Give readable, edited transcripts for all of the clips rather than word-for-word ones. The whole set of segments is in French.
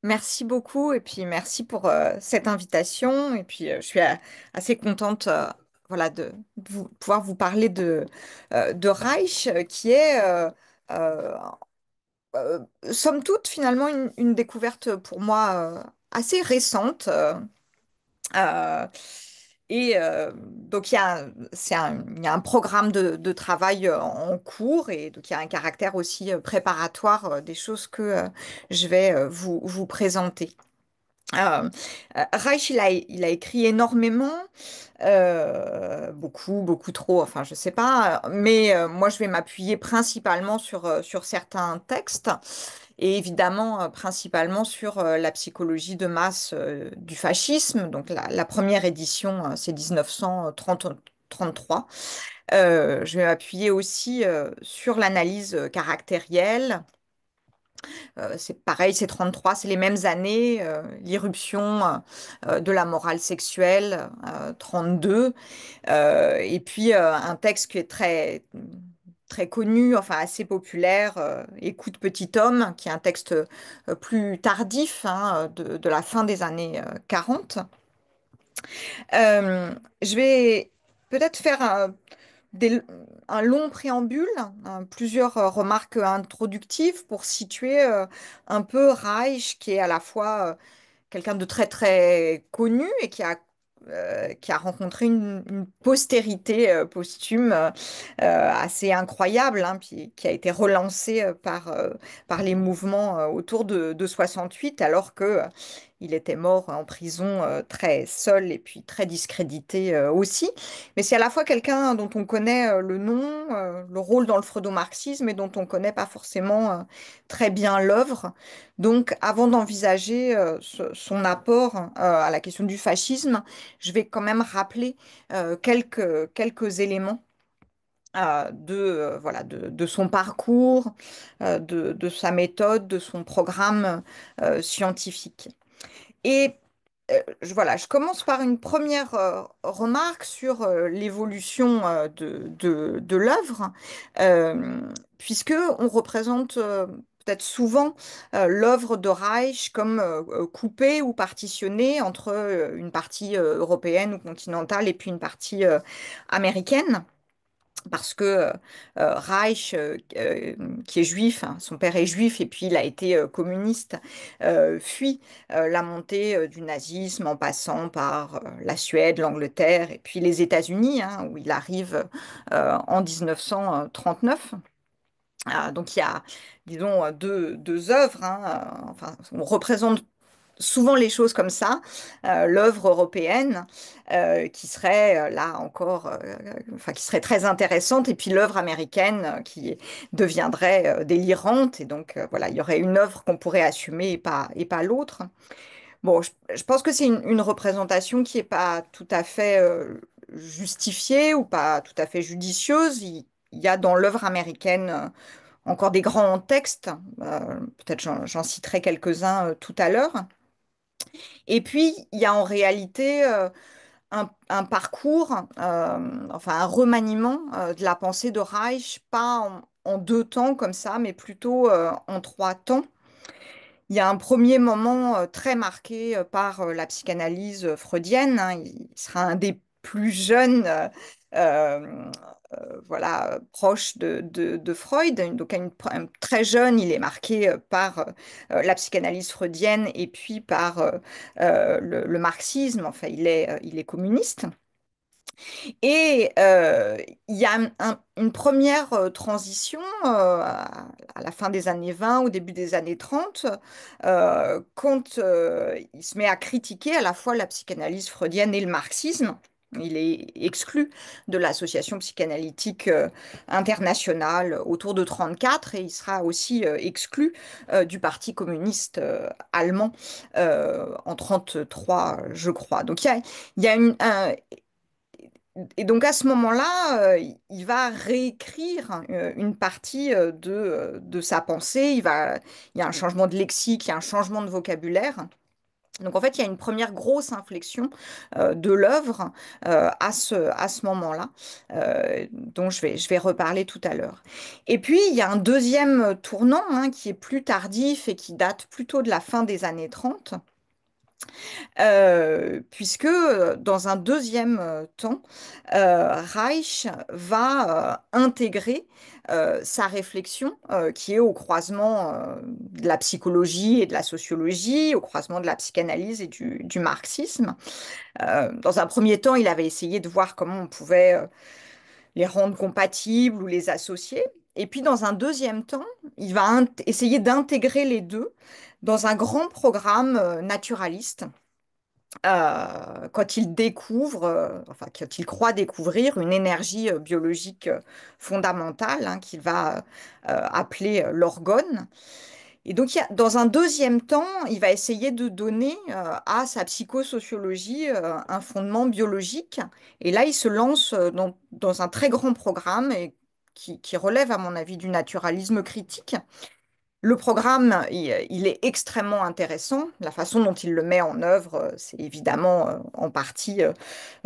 Merci beaucoup et puis merci pour cette invitation. Et puis je suis assez contente voilà, pouvoir vous parler de Reich, qui est euh, euh, somme toute finalement une découverte pour moi assez récente. Euh, donc il y a un programme de travail en cours, et donc il y a un caractère aussi préparatoire des choses que je vais vous présenter. Euh, Reich, il a écrit énormément, beaucoup trop, enfin je sais pas, mais moi je vais m'appuyer principalement sur certains textes, et évidemment principalement sur la psychologie de masse du fascisme. Donc la première édition, c'est 1933. Je vais m'appuyer aussi sur l'analyse caractérielle. C'est pareil, c'est 33, c'est les mêmes années, l'irruption de la morale sexuelle, 32, et puis un texte qui est très connu, enfin assez populaire, Écoute petit homme, qui est un texte plus tardif, hein, de la fin des années 40. Je vais peut-être faire des- un long préambule, hein, plusieurs remarques introductives pour situer un peu Reich, qui est à la fois quelqu'un de très très connu et qui a rencontré une postérité posthume assez incroyable, hein, puis qui a été relancé par les mouvements autour de 68, alors que il était mort en prison, très seul et puis très discrédité aussi. Mais c'est à la fois quelqu'un dont on connaît le nom, le rôle dans le freudo-marxisme, et dont on ne connaît pas forcément très bien l'œuvre. Donc, avant d'envisager son apport à la question du fascisme, je vais quand même rappeler quelques éléments voilà, de son parcours, de sa méthode, de son programme scientifique. Et voilà, je commence par une première remarque sur l'évolution de l'œuvre, euh, puisque on représente peut-être souvent l'œuvre de Reich comme coupée ou partitionnée entre une partie européenne ou continentale et puis une partie américaine. Parce que Reich, qui est juif, hein, son père est juif et puis il a été communiste, fuit la montée du nazisme en passant par la Suède, l'Angleterre et puis les États-Unis, hein, où il arrive en 1939. Donc il y a, disons, deux œuvres, hein, enfin, on représente souvent les choses comme ça, l'œuvre européenne qui serait là encore, enfin qui serait très intéressante, et puis l'œuvre américaine qui deviendrait délirante, et donc voilà, il y aurait une œuvre qu'on pourrait assumer et pas l'autre. Bon, je pense que c'est une représentation qui n'est pas tout à fait justifiée ou pas tout à fait judicieuse. Il y a dans l'œuvre américaine encore des grands textes, peut-être j'en citerai quelques-uns tout à l'heure. Et puis, il y a en réalité un parcours, enfin un remaniement de la pensée de Reich, pas en deux temps comme ça, mais plutôt en trois temps. Il y a un premier moment très marqué par la psychanalyse freudienne, hein. Il sera un des plus jeunes, euh, voilà, proches de Freud. Donc, très jeune, il est marqué par la psychanalyse freudienne et puis par le marxisme. Enfin, il est communiste. Et il y a une première transition à la fin des années 20, au début des années 30, quand il se met à critiquer à la fois la psychanalyse freudienne et le marxisme. Il est exclu de l'association psychanalytique internationale autour de 34, et il sera aussi exclu du Parti communiste allemand en 33, je crois. Donc il y a et donc à ce moment-là, il va réécrire une partie de sa pensée. Il y a un changement de lexique, il y a un changement de vocabulaire. Donc en fait, il y a une première grosse inflexion de l'œuvre à ce moment-là, dont je vais reparler tout à l'heure. Et puis, il y a un deuxième tournant hein, qui est plus tardif et qui date plutôt de la fin des années 30, puisque dans un deuxième temps, Reich va intégrer sa réflexion qui est au croisement de la psychologie et de la sociologie, au croisement de la psychanalyse et du marxisme. Dans un premier temps, il avait essayé de voir comment on pouvait les rendre compatibles ou les associer. Et puis dans un deuxième temps, il va essayer d'intégrer les deux dans un grand programme naturaliste quand il découvre, enfin quand il croit découvrir une énergie biologique fondamentale hein, qu'il va appeler l'orgone. Et donc, dans un deuxième temps, il va essayer de donner à sa psychosociologie un fondement biologique. Et là, il se lance dans un très grand programme qui relève, à mon avis, du naturalisme critique. Le programme, il est extrêmement intéressant. La façon dont il le met en œuvre, c'est évidemment en partie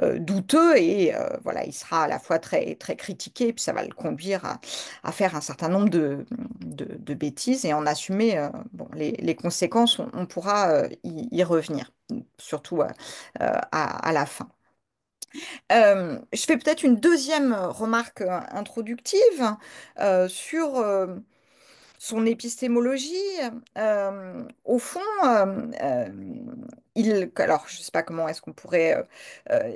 douteux et voilà, il sera à la fois très, très critiqué, puis ça va le conduire à faire un certain nombre de bêtises et en assumer bon, les conséquences. On pourra y revenir, surtout à la fin. Je fais peut-être une deuxième remarque introductive sur son épistémologie, au fond, alors je ne sais pas comment est-ce qu'on pourrait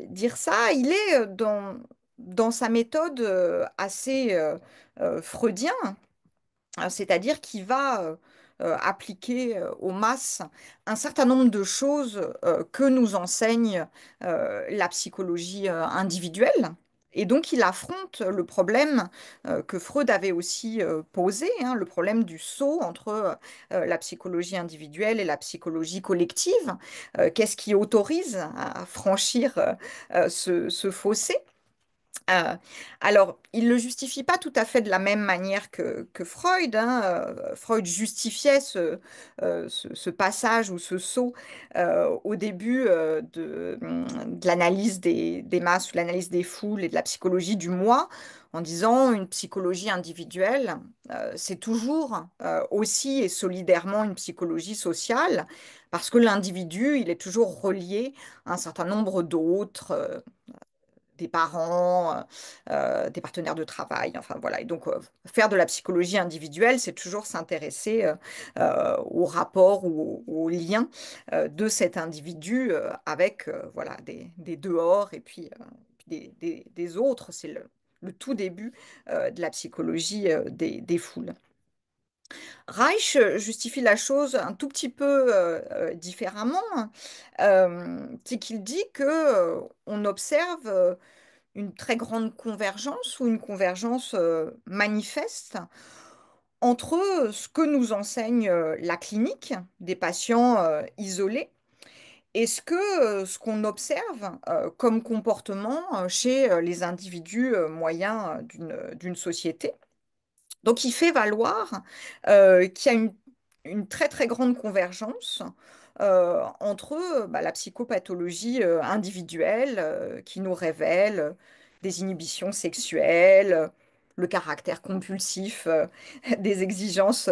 dire ça, il est dans sa méthode assez freudien, hein, c'est-à-dire qu'il va appliquer aux masses un certain nombre de choses que nous enseigne la psychologie individuelle. Et donc, il affronte le problème que Freud avait aussi posé, hein, le problème du saut entre la psychologie individuelle et la psychologie collective. Qu'est-ce qui autorise à franchir ce fossé? Euh, alors, il ne le justifie pas tout à fait de la même manière que Freud, hein. Freud justifiait ce passage ou ce saut au début de l'analyse des masses, ou l'analyse des foules et de la psychologie du moi, en disant une psychologie individuelle, c'est toujours aussi et solidairement une psychologie sociale, parce que l'individu, il est toujours relié à un certain nombre d'autres. Des parents, des partenaires de travail, enfin voilà. Et donc, faire de la psychologie individuelle, c'est toujours s'intéresser au rapport ou au lien de cet individu avec voilà, des dehors et puis des autres. C'est le tout début de la psychologie des foules. Reich justifie la chose un tout petit peu différemment. C'est qu'il dit que on observe une très grande convergence ou une convergence manifeste entre ce que nous enseigne la clinique des patients isolés et ce qu'on observe comme comportement chez les individus moyens d'une société. Donc, il fait valoir qu'il y a une très très grande convergence entre bah, la psychopathologie individuelle qui nous révèle des inhibitions sexuelles, le caractère compulsif des exigences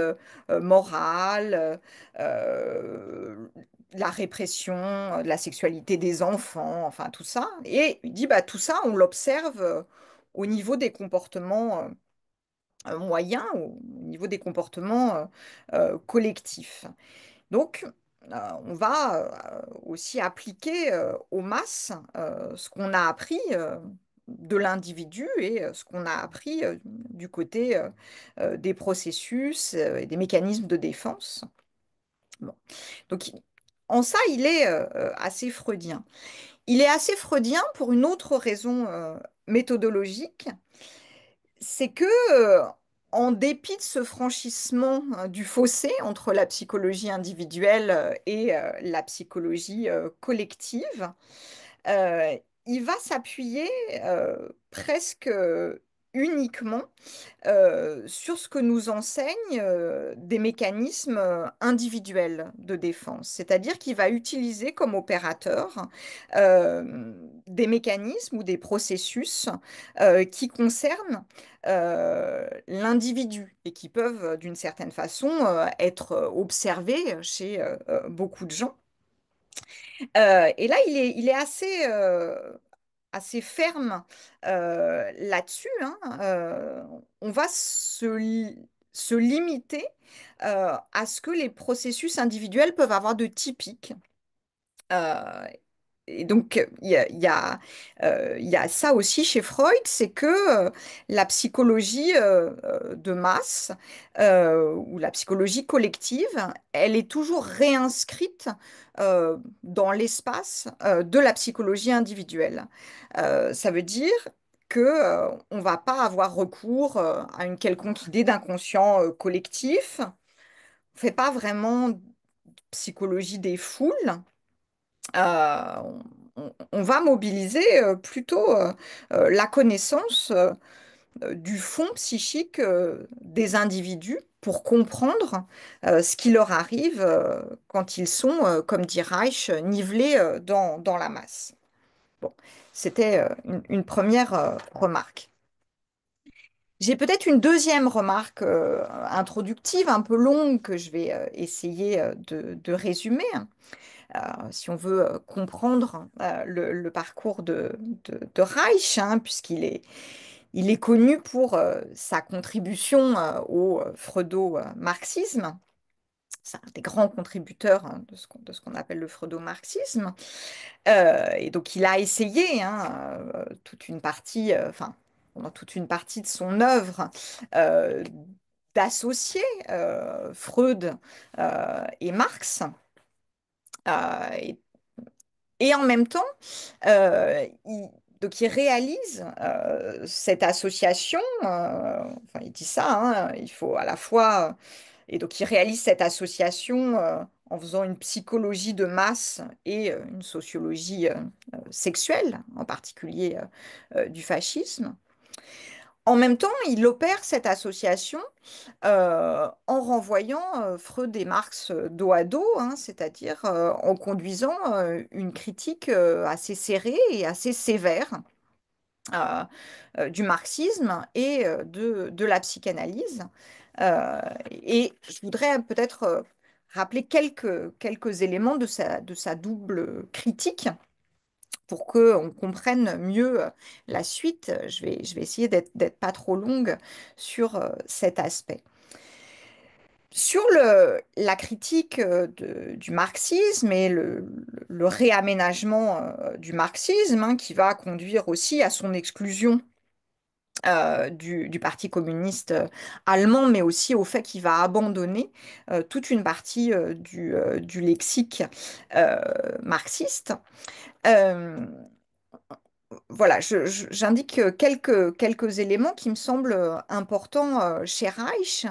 morales, la répression de la sexualité des enfants, enfin tout ça. Et il dit bah, tout ça, on l'observe au niveau des comportements moyen au niveau des comportements collectifs. Donc, on va aussi appliquer aux masses ce qu'on a appris de l'individu et ce qu'on a appris du côté des processus et des mécanismes de défense. Bon. Donc, en ça, il est assez freudien. Il est assez freudien pour une autre raison méthodologique, c'est que, en dépit de ce franchissement du fossé entre la psychologie individuelle et la psychologie collective, euh, il va s'appuyer presque uniquement sur ce que nous enseignent des mécanismes individuels de défense. C'est-à-dire qu'il va utiliser comme opérateur des mécanismes ou des processus qui concernent l'individu et qui peuvent, d'une certaine façon, être observés chez beaucoup de gens. Et là, il est assez ferme là-dessus, hein. On va se limiter à ce que les processus individuels peuvent avoir de typique. Euh, et donc, il y a ça aussi chez Freud, c'est que la psychologie de masse ou la psychologie collective, elle est toujours réinscrite dans l'espace de la psychologie individuelle. Ça veut dire que, on va pas avoir recours à une quelconque idée d'inconscient collectif. On fait pas vraiment de psychologie des foules. On va mobiliser plutôt la connaissance du fond psychique des individus pour comprendre ce qui leur arrive quand ils sont, comme dit Reich, nivelés dans la masse. Bon, c'était une première remarque. J'ai peut-être une deuxième remarque introductive, un peu longue, que je vais essayer de résumer. Si on veut comprendre le parcours de Reich, hein, il est connu pour sa contribution au freudo-marxisme. C'est un des grands contributeurs hein, de ce qu'on appelle le freudo-marxisme. Et donc, il a essayé toute une partie, enfin, pendant toute une partie de son œuvre, euh, d'associer Freud et Marx. Et en même temps, donc il réalise cette association, enfin il dit ça, hein, il faut à la fois, et donc il réalise cette association en faisant une psychologie de masse et une sociologie sexuelle, en particulier du fascisme. En même temps, il opère cette association en renvoyant Freud et Marx dos à dos, hein, c'est-à-dire en conduisant une critique assez serrée et assez sévère euh, du marxisme et de la psychanalyse. Et je voudrais peut-être rappeler quelques éléments de sa double critique pour qu'on comprenne mieux la suite. Je vais essayer d'être pas trop longue sur cet aspect. Sur la critique du marxisme et le réaménagement du marxisme, hein, qui va conduire aussi à son exclusion du Parti communiste allemand, mais aussi au fait qu'il va abandonner toute une partie du lexique euh, marxiste. Euh, voilà, j'indique quelques éléments qui me semblent importants chez Reich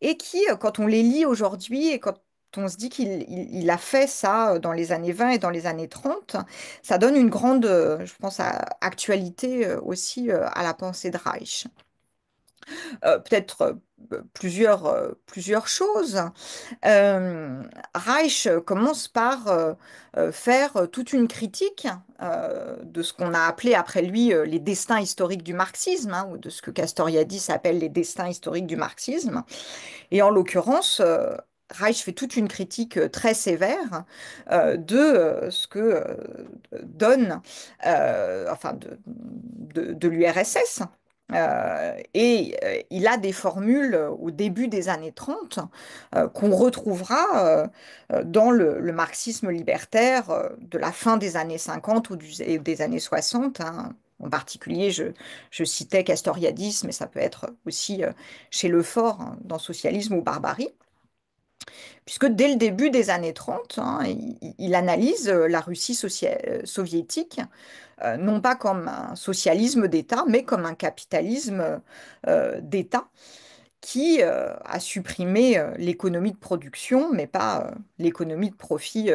et qui, quand on les lit aujourd'hui et quand on se dit qu'il a fait ça dans les années 20 et dans les années 30, ça donne une grande, je pense, actualité aussi à la pensée de Reich. Peut-être plusieurs choses. Euh, Reich commence par faire toute une critique de ce qu'on a appelé après lui les destins historiques du marxisme, hein, ou de ce que Castoriadis appelle les destins historiques du marxisme. Et en l'occurrence, Reich fait toute une critique très sévère de ce que donne, enfin de l'URSS. Et il a des formules au début des années 30 qu'on retrouvera dans le marxisme libertaire de la fin des années 50 ou et des années 60, hein. En particulier, je citais Castoriadis, mais ça peut être aussi chez Lefort hein, dans Socialisme ou Barbarie, puisque dès le début des années 30, hein, il analyse la Russie soviétique non pas comme un socialisme d'État, mais comme un capitalisme d'État qui a supprimé l'économie de production, mais pas l'économie de profit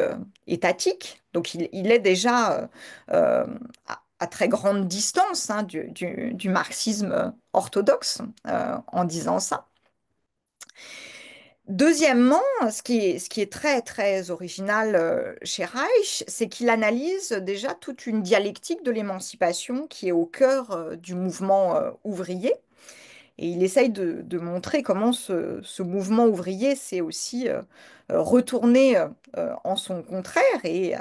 étatique. Donc il est déjà à très grande distance hein, du marxisme orthodoxe en disant ça. Deuxièmement, ce qui est très très original chez Reich, c'est qu'il analyse déjà toute une dialectique de l'émancipation qui est au cœur du mouvement ouvrier. Et il essaye de montrer comment ce mouvement ouvrier s'est aussi retourné en son contraire et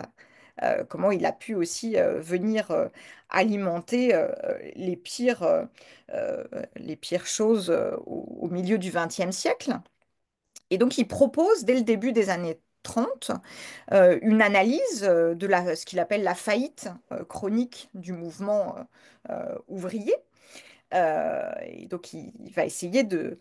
comment il a pu aussi venir alimenter euh, les pires choses au milieu du XXe siècle. Et donc, il propose, dès le début des années 30, une analyse ce qu'il appelle la faillite chronique du mouvement ouvrier. Et donc, il va essayer de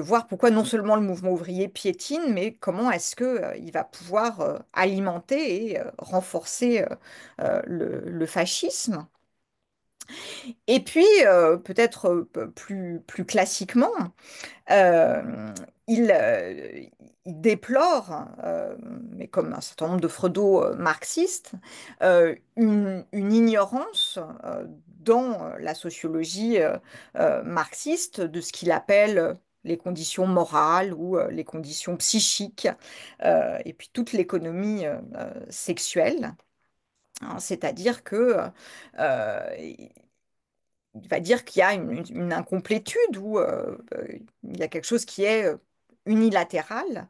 voir pourquoi non seulement le mouvement ouvrier piétine, mais comment est-ce que, il va pouvoir alimenter et renforcer le fascisme. Et puis, peut-être plus classiquement, euh, il, euh, il déplore, mais comme un certain nombre de freudo-marxistes, une ignorance dans la sociologie marxiste de ce qu'il appelle les conditions morales ou les conditions psychiques, et puis toute l'économie sexuelle. Hein, c'est-à-dire que il va dire qu'il y a une incomplétude ou il y a quelque chose qui est unilatéral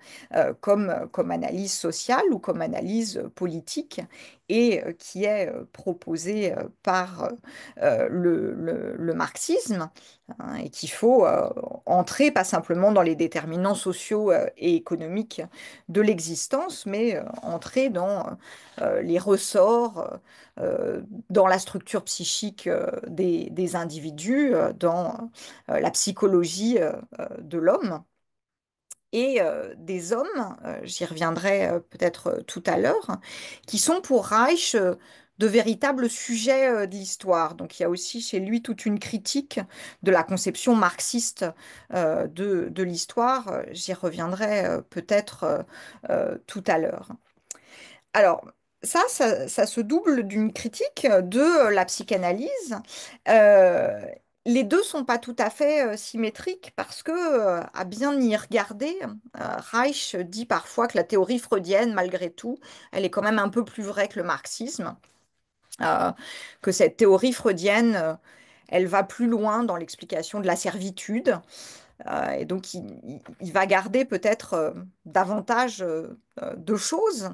comme analyse sociale ou comme analyse politique et qui est proposé par le marxisme hein, et qu'il faut entrer pas simplement dans les déterminants sociaux et économiques de l'existence, mais entrer dans les ressorts dans la structure psychique des individus, dans la psychologie de l'homme et des hommes, j'y reviendrai peut-être tout à l'heure, qui sont pour Reich de véritables sujets de l'histoire. Donc il y a aussi chez lui toute une critique de la conception marxiste de l'histoire. J'y reviendrai peut-être tout à l'heure. Alors, ça se double d'une critique de la psychanalyse. Euh, les deux sont pas tout à fait symétriques parce que, à bien y regarder, Reich dit parfois que la théorie freudienne, malgré tout, elle est quand même un peu plus vraie que le marxisme, euh, que cette théorie freudienne, elle va plus loin dans l'explication de la servitude, et donc il va garder peut-être davantage de choses.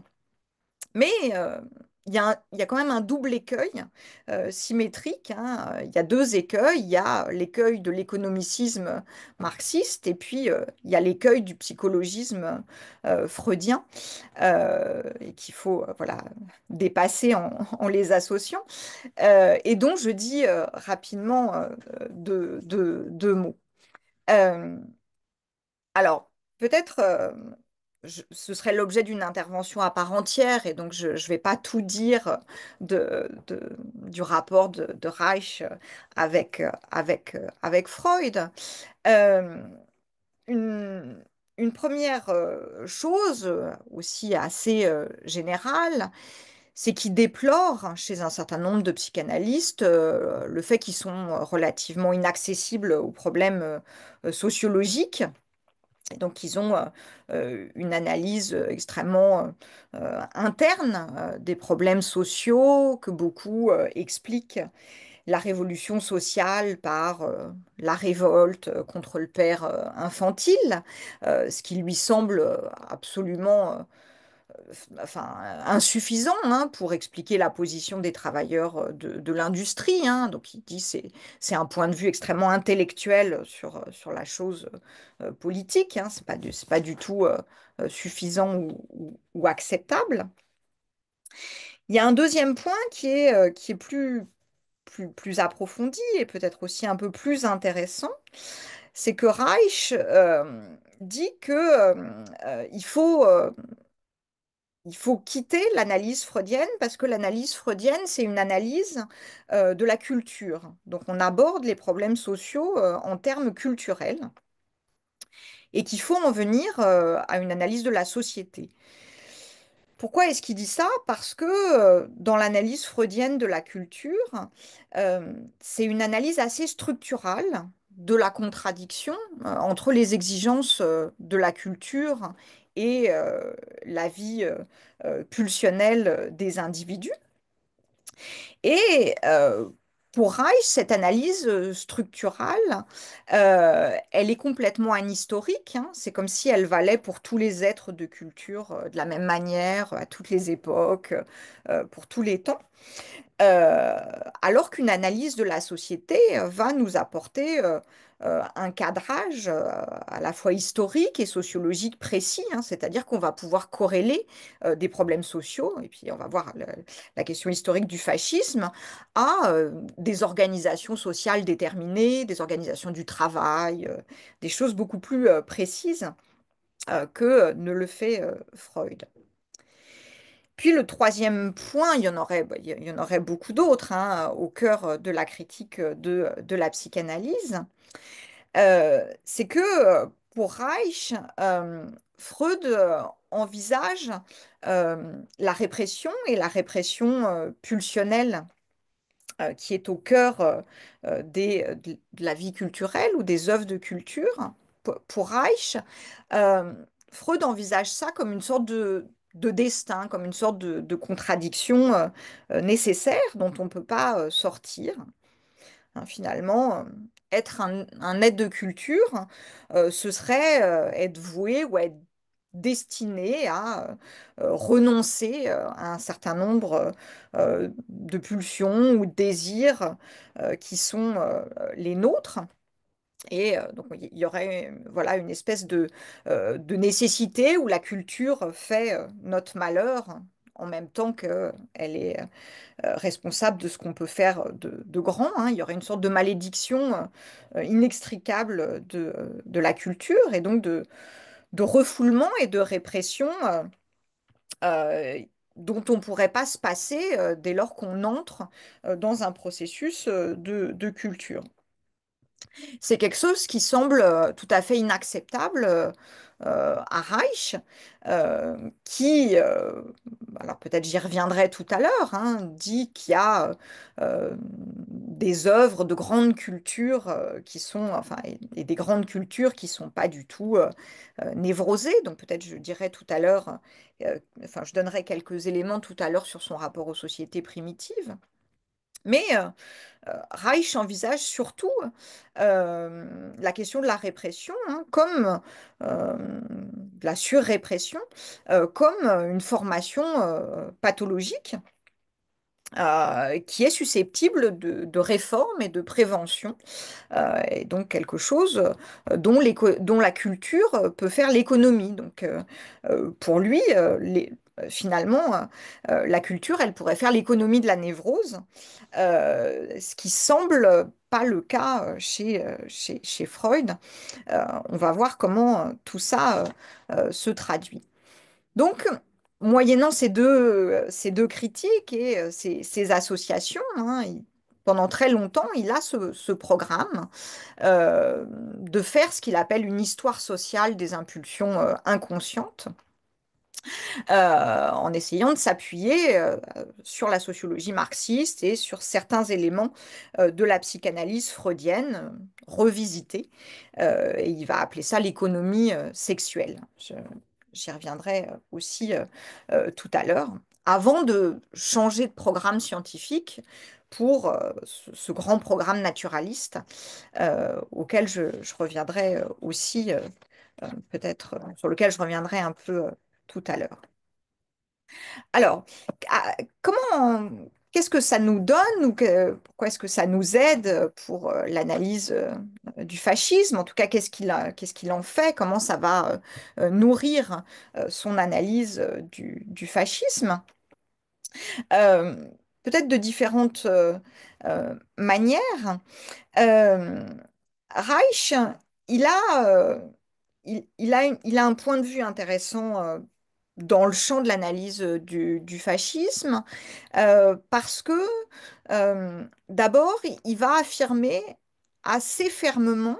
Mais il y a quand même un double écueil symétrique. Hein. Il y a deux écueils. Il y a l'écueil de l'économicisme marxiste et puis il y a l'écueil du psychologisme freudien et qu'il faut voilà, dépasser en les associant. Et dont je dis rapidement deux mots. Euh, alors, peut-être, ce serait l'objet d'une intervention à part entière, et donc je ne vais pas tout dire du rapport de Reich avec Freud. Euh, une, une première chose, aussi assez générale, c'est qu'il déplore chez un certain nombre de psychanalystes le fait qu'ils sont relativement inaccessibles aux problèmes sociologiques. Et donc, ils ont une analyse extrêmement interne des problèmes sociaux que beaucoup expliquent la révolution sociale par la révolte contre le père infantile, ce qui lui semble absolument enfin, insuffisant hein, pour expliquer la position des travailleurs de l'industrie. Hein. Donc il dit c'est un point de vue extrêmement intellectuel sur la chose politique. Hein. C'est pas du tout suffisant ou acceptable. Il y a un deuxième point qui est plus approfondi et peut-être aussi un peu plus intéressant, c'est que Reich dit que il faut quitter l'analyse freudienne parce que l'analyse freudienne, c'est une analyse de la culture. Donc on aborde les problèmes sociaux en termes culturels et qu'il faut en venir à une analyse de la société. Pourquoi est-ce qu'il dit ça? Parce que dans l'analyse freudienne de la culture, c'est une analyse assez structurale de la contradiction entre les exigences de la culture et la vie pulsionnelle des individus. Et pour Reich, cette analyse structurale, elle est complètement ahistorique, hein. C'est comme si elle valait pour tous les êtres de culture de la même manière, à toutes les époques, pour tous les temps. Euh, Alors qu'une analyse de la société va nous apporter un cadrage à la fois historique et sociologique précis, hein, c'est-à-dire qu'on va pouvoir corréler des problèmes sociaux, et puis on va voir la question historique du fascisme, à des organisations sociales déterminées, des organisations du travail, des choses beaucoup plus précises que ne le fait Freud. Puis le troisième point, il y en aurait, bah, il y en aurait beaucoup d'autres hein, au cœur de la critique de la psychanalyse, c'est que pour Reich, Freud envisage la répression et la répression pulsionnelle qui est au cœur de la vie culturelle ou des œuvres de culture. Pour Reich, euh, Freud envisage ça comme une sorte de destin, comme une sorte de contradiction nécessaire dont on ne peut pas sortir. Hein, finalement, être un être de culture, ce serait être voué ou être destiné à renoncer à un certain nombre de pulsions ou de désirs qui sont les nôtres. Et donc, il y aurait voilà, une espèce de nécessité où la culture fait notre malheur en même temps qu'elle est responsable de ce qu'on peut faire de grand, hein. Il y aurait une sorte de malédiction inextricable de la culture et donc de refoulement et de répression euh, dont on ne pourrait pas se passer dès lors qu'on entre dans un processus de culture. C'est quelque chose qui semble tout à fait inacceptable à Reich, qui, alors peut-être j'y reviendrai tout à l'heure, hein, dit qu'il y a des œuvres de grande culture qui sont, enfin, et des grandes cultures qui sont pas du tout névrosées. Donc peut-être je dirai tout à l'heure, enfin je donnerai quelques éléments tout à l'heure sur son rapport aux sociétés primitives. Mais Reich envisage surtout la question de la répression hein, comme de la surrépression, comme une formation pathologique qui est susceptible de réforme et de prévention, et donc quelque chose dont la culture peut faire l'économie. Donc pour lui, finalement, la culture, elle pourrait faire l'économie de la névrose, ce qui semble pas le cas chez Freud. On va voir comment tout ça se traduit. Donc, moyennant ces deux critiques et ces associations, hein, pendant très longtemps, il a ce programme de faire ce qu'il appelle une histoire sociale des impulsions inconscientes en essayant de s'appuyer sur la sociologie marxiste et sur certains éléments de la psychanalyse freudienne revisitée. Et il va appeler ça l'économie sexuelle. J'y reviendrai aussi tout à l'heure. Avant de changer de programme scientifique pour ce grand programme naturaliste auquel je reviendrai aussi, peut-être sur lequel je reviendrai un peu tout à l'heure. Alors, qu'est-ce que ça nous donne ou pourquoi est-ce que ça nous aide pour l'analyse du fascisme? En tout cas, qu'est-ce qu'il en fait? Comment ça va nourrir son analyse du fascisme? Euh, Peut-être de différentes manières. Euh, Reich, il a, il a un point de vue intéressant dans le champ de l'analyse du fascisme, parce que d'abord, il va affirmer assez fermement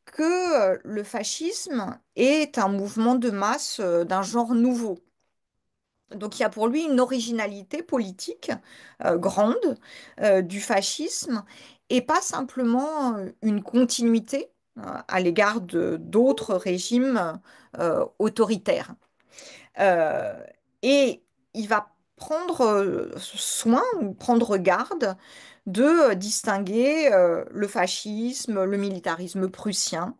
que le fascisme est un mouvement de masse d'un genre nouveau. Donc il y a pour lui une originalité politique grande du fascisme et pas simplement une continuité à l'égard de d'autres régimes autoritaires. Euh, et il va prendre soin ou prendre garde de distinguer le fascisme, le militarisme prussien.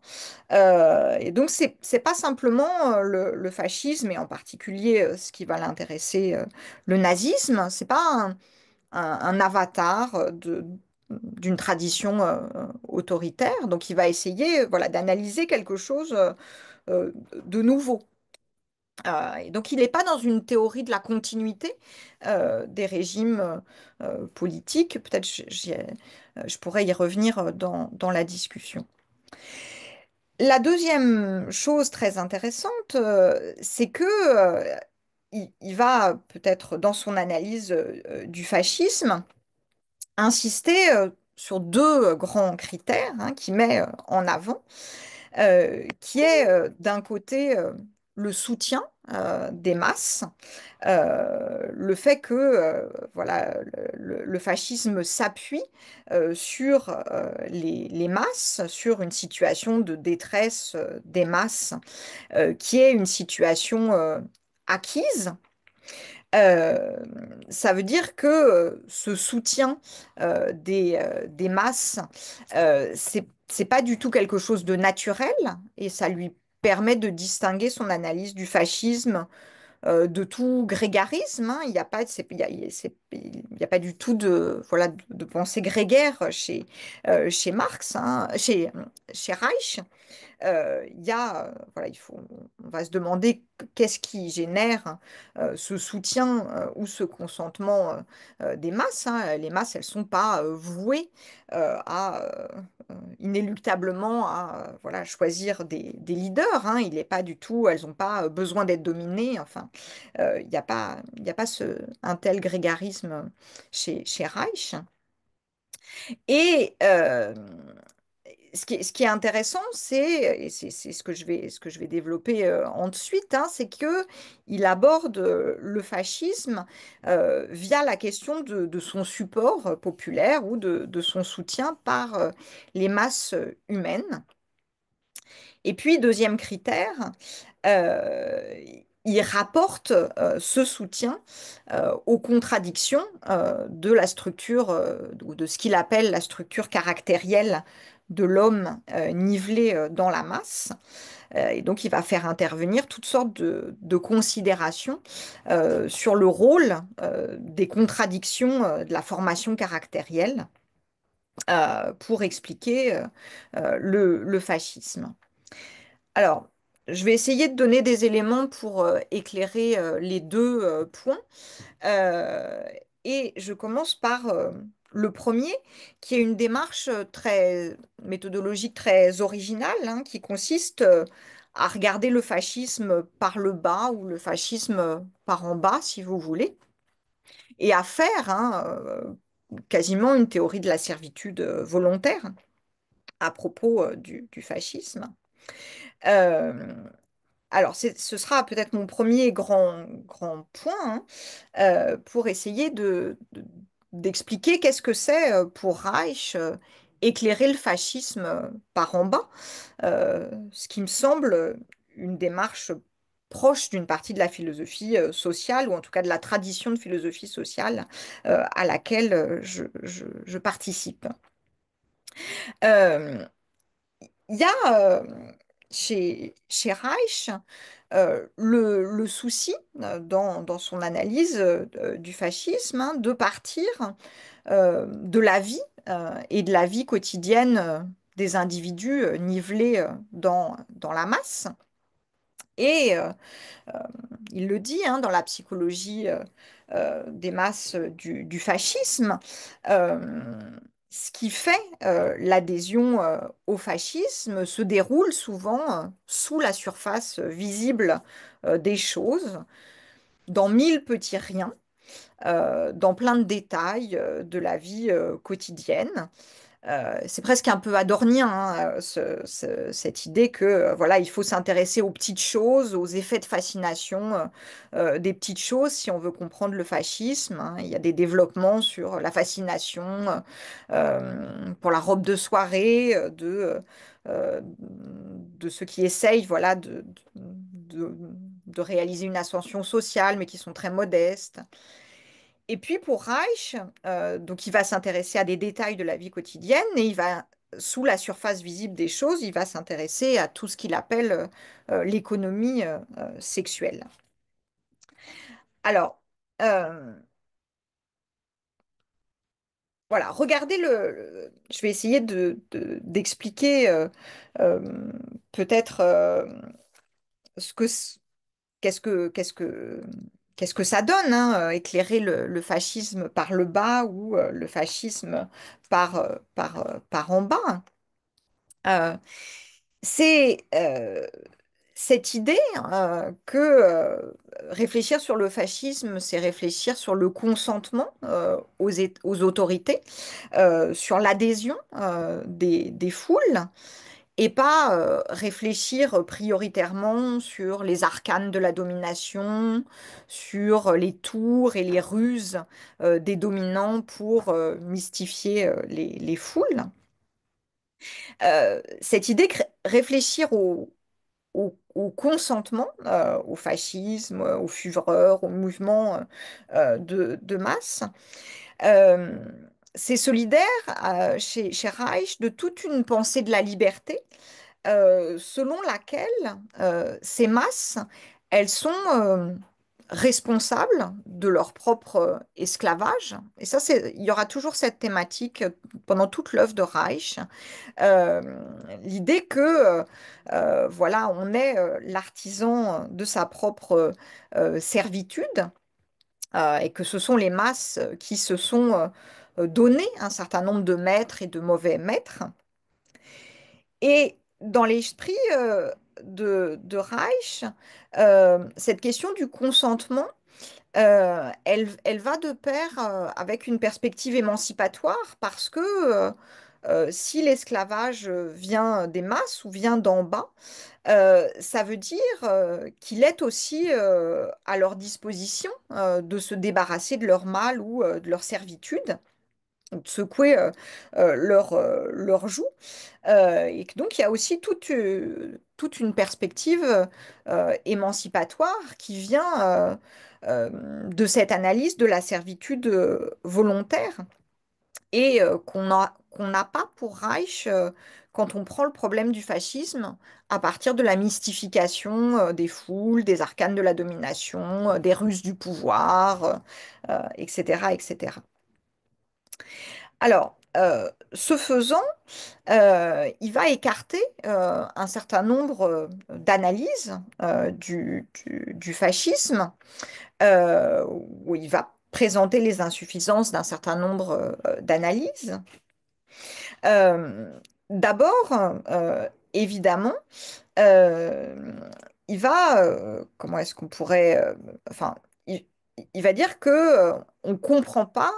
Et donc, c'est pas simplement le fascisme, et en particulier ce qui va l'intéresser, le nazisme, c'est pas un avatar d'une tradition autoritaire. Donc, il va essayer, voilà, d'analyser quelque chose euh, de nouveau. Et donc, il n'est pas dans une théorie de la continuité des régimes politiques. Peut-être je pourrais y revenir dans la discussion. La deuxième chose très intéressante, c'est que il va peut-être dans son analyse du fascisme insister sur deux grands critères qu'il met en avant, qui est d'un côté le soutien des masses, le fait que voilà, le fascisme s'appuie sur les masses, sur une situation de détresse des masses, qui est une situation acquise. Euh, Ça veut dire que ce soutien des masses, c'est pas du tout quelque chose de naturel et ça lui permet de distinguer son analyse du fascisme de tout grégarisme. Il n'y a pas, il y a pas du tout voilà, de pensée grégaire chez Marx, chez Reich. Il y a, voilà, on va se demander qu'est-ce qui génère ce soutien ou ce consentement des masses. Les masses, elles sont pas vouées inéluctablement à voilà, choisir des leaders. Il est pas du tout, elles n'ont pas besoin d'être dominées. Enfin, il y a pas un tel grégarisme chez Reich. Et ce qui est intéressant, et c'est ce que je vais développer ensuite, c'est que il aborde le fascisme via la question de son support populaire ou de son soutien par les masses humaines. Et puis, deuxième critère, euh, il rapporte ce soutien aux contradictions de la structure, ou de ce qu'il appelle la structure caractérielle de l'homme nivelé dans la masse. Et donc, il va faire intervenir toutes sortes de considérations sur le rôle des contradictions de la formation caractérielle pour expliquer le fascisme. Alors, je vais essayer de donner des éléments pour éclairer les deux points. Euh, et je commence par le premier, qui est une démarche très méthodologique, très originale, qui consiste à regarder le fascisme par le bas ou le fascisme par en bas, si vous voulez, et à faire quasiment une théorie de la servitude volontaire à propos du fascisme. Euh, alors, ce sera peut-être mon premier grand point pour essayer d'expliquer qu'est-ce que c'est pour Reich éclairer le fascisme par en bas, ce qui me semble une démarche proche d'une partie de la philosophie sociale, ou en tout cas de la tradition de philosophie sociale à laquelle je participe. Euh, Il y a chez Reich le souci dans son analyse du fascisme de partir de la vie et de la vie quotidienne des individus nivelés dans la masse. Et il le dit dans la psychologie des masses du fascisme, euh, ce qui fait l'adhésion au fascisme se déroule souvent sous la surface visible des choses, dans mille petits riens, dans plein de détails de la vie quotidienne. C'est presque un peu adornien, hein, cette idée que voilà, il faut s'intéresser aux petites choses, aux effets de fascination des petites choses si on veut comprendre le fascisme, hein. Il y a des développements sur la fascination pour la robe de soirée de ceux qui essayent voilà, de, de réaliser une ascension sociale, mais qui sont très modestes. Et puis pour Reich, donc il va s'intéresser à des détails de la vie quotidienne et il va, sous la surface visible des choses, il va s'intéresser à tout ce qu'il appelle l'économie sexuelle. Alors, euh, voilà, regardez je vais essayer d'expliquer euh, peut-être ce que, qu'est-ce que ça donne, hein, éclairer le fascisme par le bas ou le fascisme par en bas. Euh, c'est cette idée que réfléchir sur le fascisme, c'est réfléchir sur le consentement aux autorités, sur l'adhésion des foules et pas réfléchir prioritairement sur les arcanes de la domination, sur les tours et les ruses des dominants pour mystifier les foules. Cette idée, réfléchir au consentement, au fascisme, aux fureurs, au mouvement de masse, euh, c'est solidaire chez Reich de toute une pensée de la liberté selon laquelle ces masses, elles sont responsables de leur propre esclavage. Et ça, il y aura toujours cette thématique pendant toute l'œuvre de Reich. Euh, L'idée que, voilà, on est l'artisan de sa propre servitude et que ce sont les masses qui se sont donné un certain nombre de maîtres et de mauvais maîtres. Et dans l'esprit de Reich, cette question du consentement, elle va de pair avec une perspective émancipatoire parce que si l'esclavage vient des masses ou vient d'en bas, ça veut dire qu'il est aussi à leur disposition de se débarrasser de leur mal ou de leur servitude, ou de secouer leur joug. Et que donc, il y a aussi toute une perspective émancipatoire qui vient de cette analyse de la servitude volontaire et qu'on n'a pas pour Reich quand on prend le problème du fascisme à partir de la mystification des foules, des arcanes de la domination, des ruses du pouvoir, etc., etc. Alors, ce faisant, il va écarter un certain nombre d'analyses du fascisme, où il va présenter les insuffisances d'un certain nombre d'analyses. Euh, D'abord, évidemment, euh, il va, comment est-ce qu'on pourrait, enfin, il, il va dire que on ne comprend pas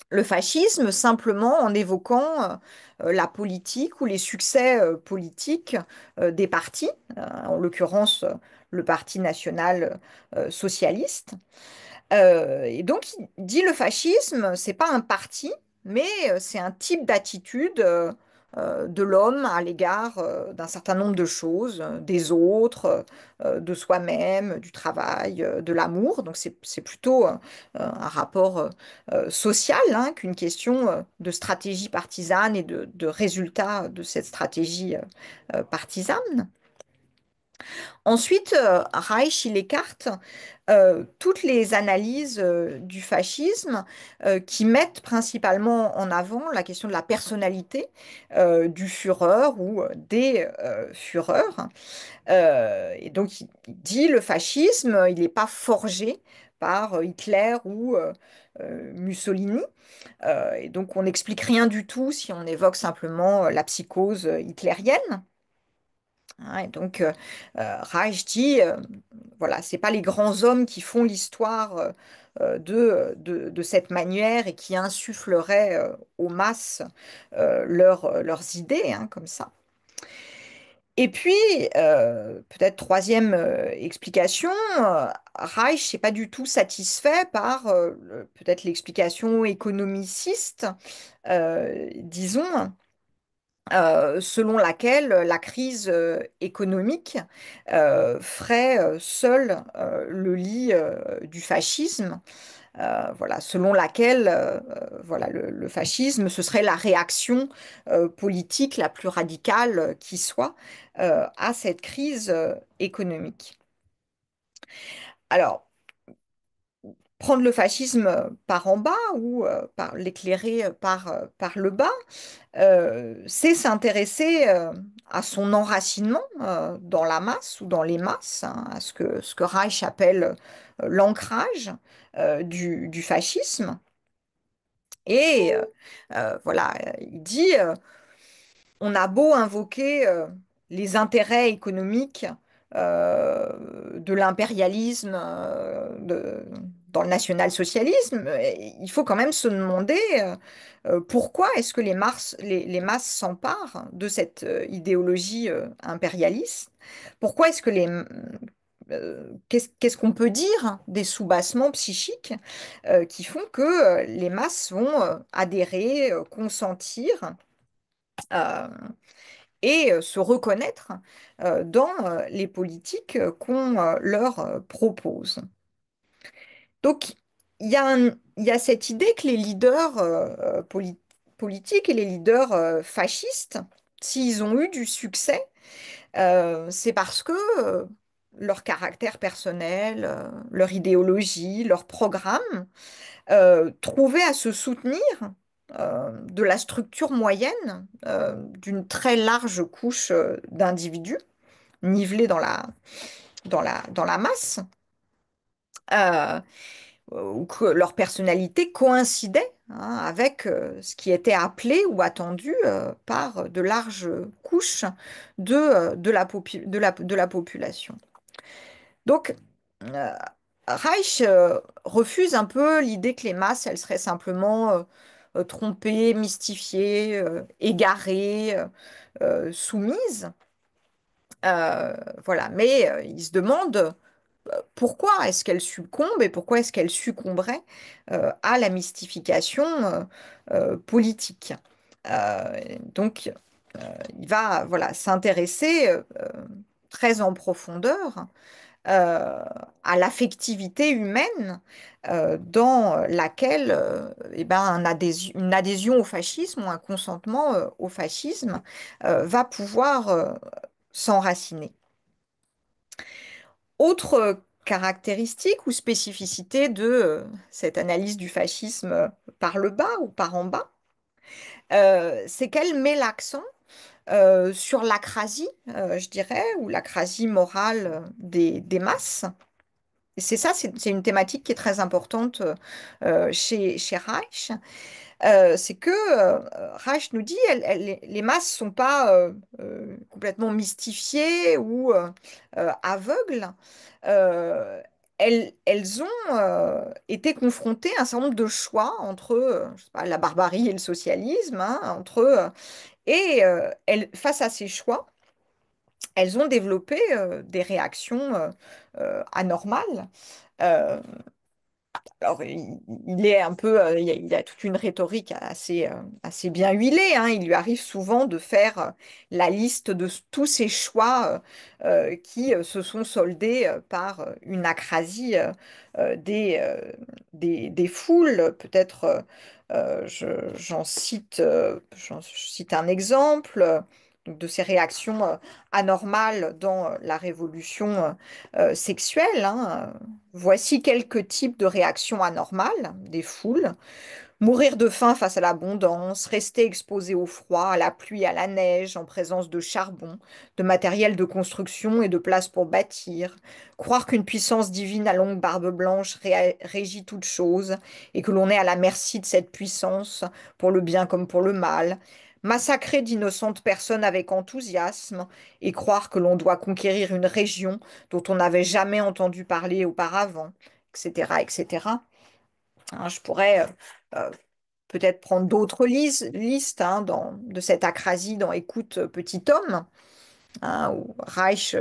le fascisme simplement en évoquant la politique ou les succès politiques des partis, en l'occurrence le Parti national socialiste. Et donc, il dit le fascisme, c'est pas un parti, mais c'est un type d'attitude de l'homme à l'égard d'un certain nombre de choses, des autres, de soi-même, du travail, de l'amour. Donc, c'est plutôt un rapport social hein, qu'une question de stratégie partisane et de résultat de cette stratégie partisane. Ensuite, Reich, il écarte toutes les analyses du fascisme qui mettent principalement en avant la question de la personnalité du Führer ou des Führers. Et donc, il dit le fascisme, il n'est pas forgé par Hitler ou Mussolini. Et donc, on n'explique rien du tout si on évoque simplement la psychose hitlérienne. Hein. Et donc, Reich dit, voilà, c'est pas les grands hommes qui font l'histoire de cette manière et qui insuffleraient aux masses leurs idées, hein, comme ça. Et puis, peut-être troisième explication, Reich n'est pas du tout satisfait par peut-être l'explication économiciste, disons, selon laquelle la crise économique ferait seul le lit du fascisme. Voilà, selon laquelle voilà, le fascisme, ce serait la réaction politique la plus radicale qui soit à cette crise économique. Alors, prendre le fascisme par en bas ou par l'éclairer par le bas, c'est s'intéresser à son enracinement dans la masse ou dans les masses, hein, à ce que Reich appelle l'ancrage du fascisme. Et voilà, il dit, on a beau invoquer les intérêts économiques de l'impérialisme dans le national-socialisme, il faut quand même se demander pourquoi est-ce que les masses s'emparent de cette idéologie impérialiste? Pourquoi est-ce que qu'est-ce qu'on peut dire des soubassements psychiques qui font que les masses vont adhérer, consentir euh, et se reconnaître dans les politiques qu'on leur propose. Donc, il y a cette idée que les leaders politiques et les leaders fascistes, s'ils ont eu du succès, c'est parce que leur caractère personnel, leur idéologie, leur programme trouvaient à se soutenir de la structure moyenne d'une très large couche d'individus nivelés dans la masse, euh, ou que leur personnalité coïncidait hein, avec ce qui était appelé ou attendu par de larges couches de la population. Donc, euh, Reich refuse un peu l'idée que les masses, elles seraient simplement trompées, mystifiées, égarées, soumises. Voilà, mais il se demande pourquoi est-ce qu'elles succombent et pourquoi est-ce qu'elles succomberaient à la mystification politique. Donc, il va voilà, s'intéresser très en profondeur euh, à l'affectivité humaine dans laquelle eh ben, une adhésion au fascisme ou un consentement au fascisme va pouvoir s'enraciner. Autre caractéristique ou spécificité de cette analyse du fascisme par le bas ou par en bas, c'est qu'elle met l'accent sur l'acrasie, je dirais, ou l'acrasie morale des masses. Et c'est ça, c'est une thématique qui est très importante chez Reich. C'est que Reich nous dit les masses sont pas complètement mystifiées ou aveugles. Euh, elles ont été confrontées à un certain nombre de choix entre je sais pas, la barbarie et le socialisme, hein, face à ces choix, elles ont développé des réactions anormales. Euh, alors, il est un peu, il a toute une rhétorique assez bien huilée, hein. Il lui arrive souvent de faire la liste de tous ces choix qui se sont soldés par une acrasie des foules. Peut-être, je cite un exemple donc de ces réactions anormales dans la révolution sexuelle, hein. Voici quelques types de réactions anormales des foules. Mourir de faim face à l'abondance, rester exposé au froid, à la pluie, à la neige, en présence de charbon, de matériel de construction et de place pour bâtir. Croire qu'une puissance divine à longue barbe blanche régit toutes choses et que l'on est à la merci de cette puissance, pour le bien comme pour le mal. massacrer d'innocentes personnes avec enthousiasme et croire que l'on doit conquérir une région dont on n'avait jamais entendu parler auparavant, etc., etc. Hein, je pourrais peut-être prendre d'autres listes hein, de cette acrasie dans Écoute, petit homme, hein, où Reich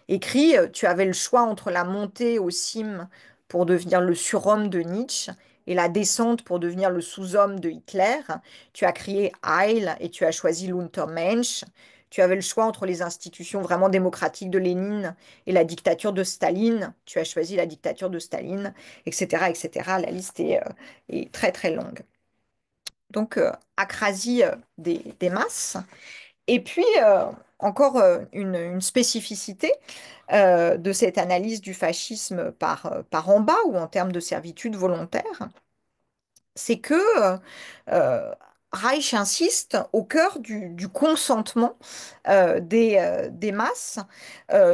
écrit, tu avais le choix entre la montée aux cimes pour devenir le surhomme de Nietzsche et la descente pour devenir le sous-homme de Hitler. Tu as crié Heil et tu as choisi l'Untermensch. Tu avais le choix entre les institutions vraiment démocratiques de Lénine et la dictature de Staline. Tu as choisi la dictature de Staline, etc., etc. La liste est très, très longue. Donc, acrasie des masses. Et puis, encore une spécificité de cette analyse du fascisme par en bas ou en termes de servitude volontaire, c'est que euh, Reich insiste au cœur du consentement des masses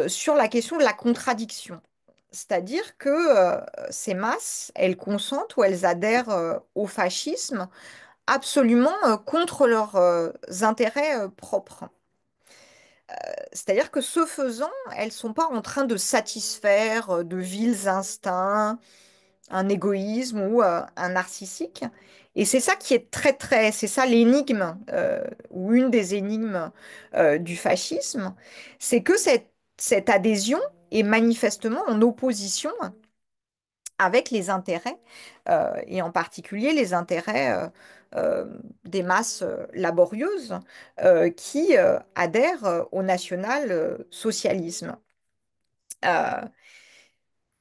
sur la question de la contradiction. C'est-à-dire que ces masses, elles consentent ou elles adhèrent au fascisme absolument contre leurs intérêts propres. C'est-à-dire que ce faisant, elles sont pas en train de satisfaire de vils instincts, un égoïsme ou un narcissique. Et c'est ça qui est très, très, c'est ça l'énigme, ou une des énigmes du fascisme, c'est que cette adhésion est manifestement en opposition avec les intérêts, et en particulier les intérêts des masses laborieuses qui adhèrent au national-socialisme. Euh,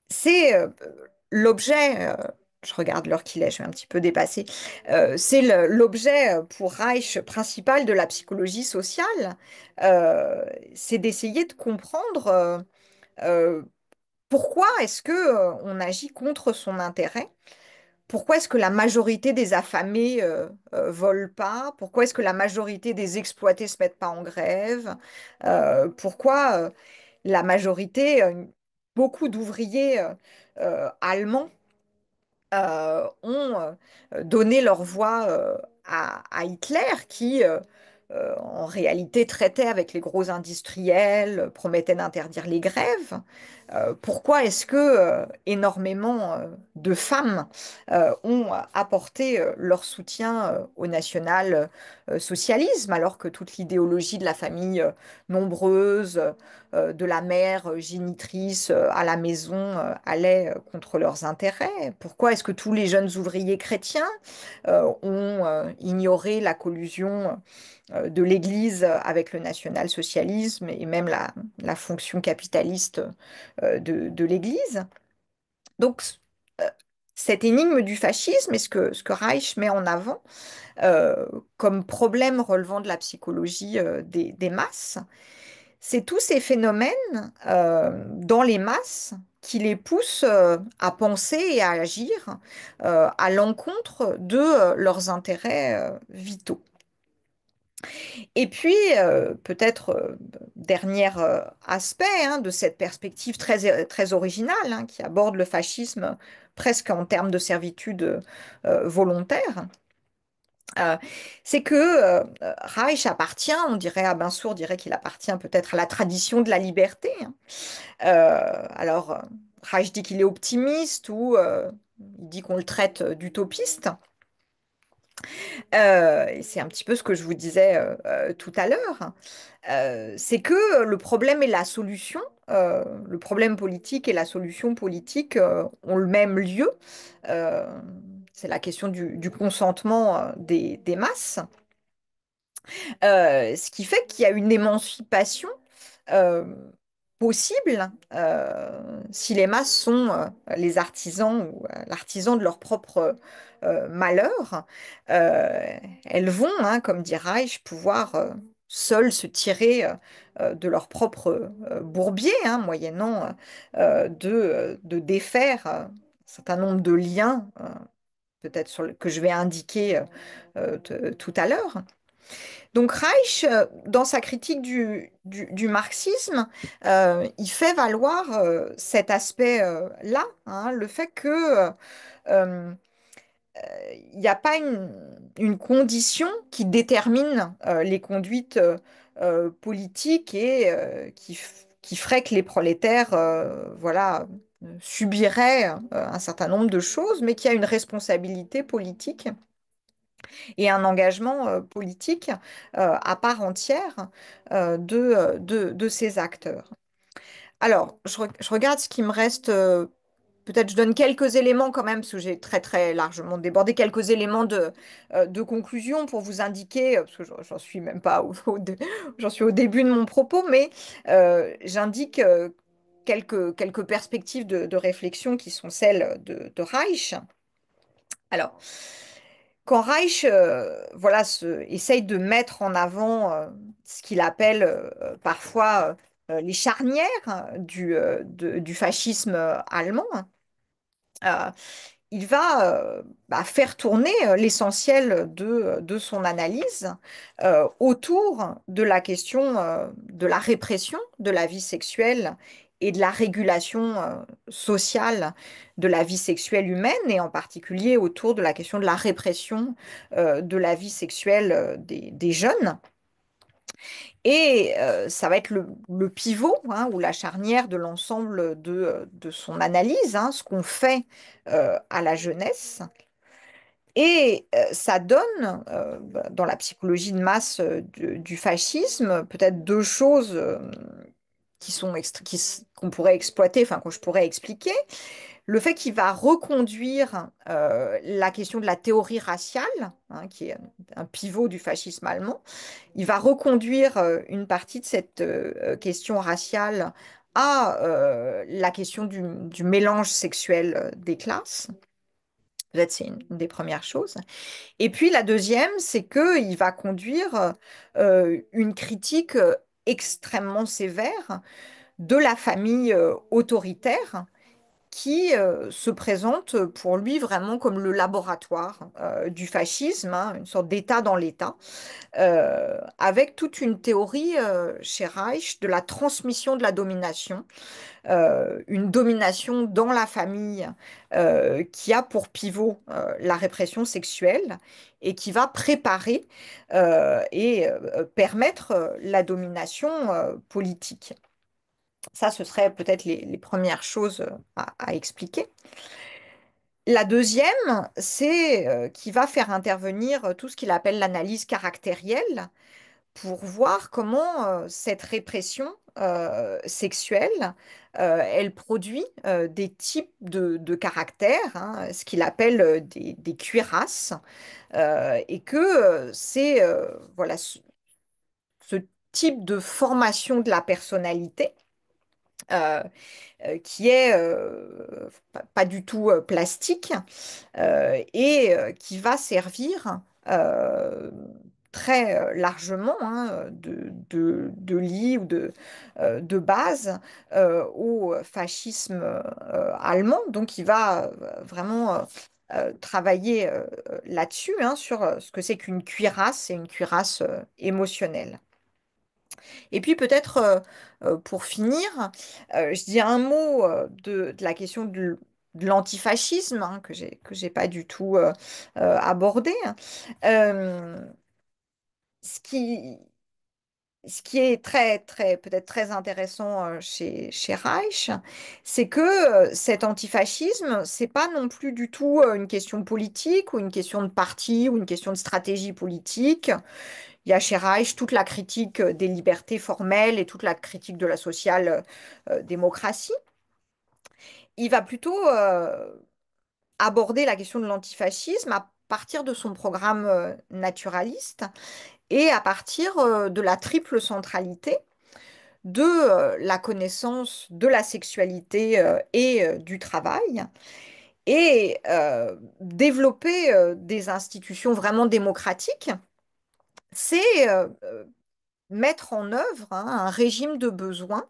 c'est l'objet, je regarde l'heure qu'il est, je vais un petit peu dépasser, c'est l'objet pour Reich principal de la psychologie sociale, euh, c'est d'essayer de comprendre euh, pourquoi est-ce que on agit contre son intérêt. Pourquoi est-ce que la majorité des affamés volent pas? Pourquoi est-ce que la majorité des exploités se mettent pas en grève? Pourquoi la majorité, beaucoup d'ouvriers allemands ont donné leur voix à Hitler, qui en réalité traitait avec les gros industriels, promettait d'interdire les grèves. Pourquoi est-ce que énormément de femmes ont apporté leur soutien au national-socialisme, alors que toute l'idéologie de la famille nombreuse, de la mère génitrice à la maison allait contre leurs intérêts? Pourquoi est-ce que tous les jeunes ouvriers chrétiens ont ignoré la collusion de l'Église avec le national-socialisme et même la fonction capitaliste de l'Église? Donc, euh, cette énigme du fascisme et ce que Reich met en avant euh, comme problème relevant de la psychologie des masses, c'est tous ces phénomènes dans les masses qui les poussent à penser et à agir à l'encontre de leurs intérêts vitaux. Et puis, peut-être dernier aspect hein, de cette perspective très, très originale hein, qui aborde le fascisme presque en termes de servitude volontaire, euh, c'est que Reich appartient, on dirait, à Bensour dirait qu'il appartient peut-être à la tradition de la liberté, hein. Alors, Reich dit qu'il est optimiste ou il dit qu'on le traite d'utopiste. Et c'est un petit peu ce que je vous disais tout à l'heure. C'est que le problème et la solution, le problème politique et la solution politique ont le même lieu. Euh, c'est la question du consentement des masses. Ce qui fait qu'il y a une émancipation euh, possible si les masses sont les artisans ou l'artisan de leur propre malheur. Euh, Elles vont, hein, comme dit Reich, pouvoir seules se tirer de leur propre bourbier, hein, moyennant de défaire un certain nombre de liens, peut-être que je vais indiquer tout à l'heure. Donc Reich, dans sa critique du marxisme, il fait valoir cet aspect-là, hein, le fait que il n'y a pas une condition qui détermine les conduites politiques et qui ferait que les prolétaires voilà, subiraient un certain nombre de choses, mais qui a une responsabilité politique et un engagement politique à part entière de ces acteurs. Alors, je regarde ce qui me reste. Peut-être je donne quelques éléments quand même, parce que j'ai très très largement débordé, quelques éléments de conclusion pour vous indiquer, parce que j'en suis même pas j'en suis au début de mon propos, mais j'indique quelques perspectives de réflexion qui sont celles de Reich. Alors, quand Reich voilà, essaye de mettre en avant ce qu'il appelle parfois les charnières du fascisme allemand, euh, il va faire tourner l'essentiel de son analyse autour de la question de la répression de la vie sexuelle et de la régulation sociale de la vie sexuelle humaine, et en particulier autour de la question de la répression de la vie sexuelle des jeunes. Et ça va être le pivot hein, ou la charnière de l'ensemble de son analyse, hein, ce qu'on fait à la jeunesse. Et ça donne, dans la psychologie de masse du fascisme, peut-être deux choses qu'on pourrait exploiter, enfin que je pourrais expliquer. Le fait qu'il va reconduire la question de la théorie raciale, hein, qui est un pivot du fascisme allemand, il va reconduire une partie de cette question raciale à la question du mélange sexuel des classes. Peut-être c'est une des premières choses. Et puis la deuxième, c'est qu'il va conduire une critique extrêmement sévère de la famille autoritaire qui se présente pour lui vraiment comme le laboratoire du fascisme, hein, une sorte d'État dans l'État, avec toute une théorie chez Reich de la transmission de la domination, une domination dans la famille qui a pour pivot la répression sexuelle et qui va préparer et permettre la domination politique. Ça, ce serait peut-être les premières choses à expliquer. La deuxième, c'est qu'il va faire intervenir tout ce qu'il appelle l'analyse caractérielle pour voir comment cette répression sexuelle, elle produit des types de caractères, hein, ce qu'il appelle des cuirasses, et que c'est voilà, ce type de formation de la personnalité euh, qui est pas du tout plastique et qui va servir très largement hein, de lit ou de base au fascisme allemand. Donc il va vraiment travailler là-dessus, hein, sur ce que c'est qu'une cuirasse et une cuirasse émotionnelle. Et puis peut-être pour finir, je dis un mot de la question de l'antifascisme hein, que j'ai pas du tout abordé. Euh, ce qui, ce qui est très, très, peut-être très intéressant chez Reich, c'est que cet antifascisme, c'est pas non plus du tout une question politique ou une question de parti ou une question de stratégie politique. Il y a chez Reich toute la critique des libertés formelles et toute la critique de la social-démocratie. Il va plutôt aborder la question de l'antifascisme à partir de son programme naturaliste et à partir de la triple centralité de la connaissance de la sexualité et du travail et développer des institutions vraiment démocratiques, c'est mettre en œuvre hein, un régime de besoins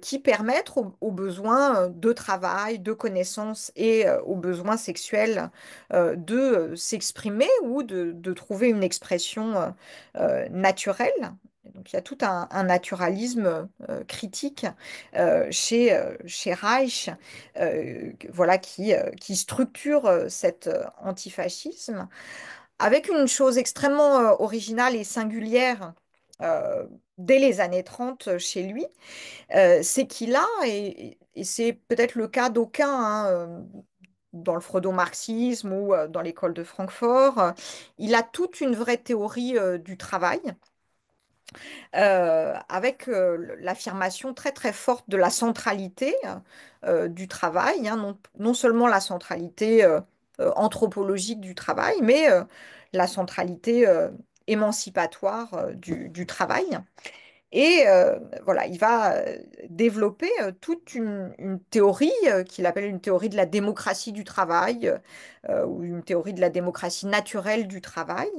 qui permettent aux besoins de travail, de connaissances et aux besoins sexuels de s'exprimer ou de trouver une expression naturelle. Donc il y a tout un naturalisme critique chez Reich, voilà, qui structure cet antifascisme avec une chose extrêmement originale et singulière euh, dès les années 30 chez lui, c'est qu'il a, et c'est peut-être le cas d'aucuns, hein, dans le freudo-marxisme ou dans l'école de Francfort, il a toute une vraie théorie du travail avec l'affirmation très très forte de la centralité du travail, hein, non seulement la centralité anthropologique du travail, mais la centralité émancipatoire du travail. Et voilà, il va développer toute une théorie qu'il appelle une théorie de la démocratie du travail ou une théorie de la démocratie naturelle du travail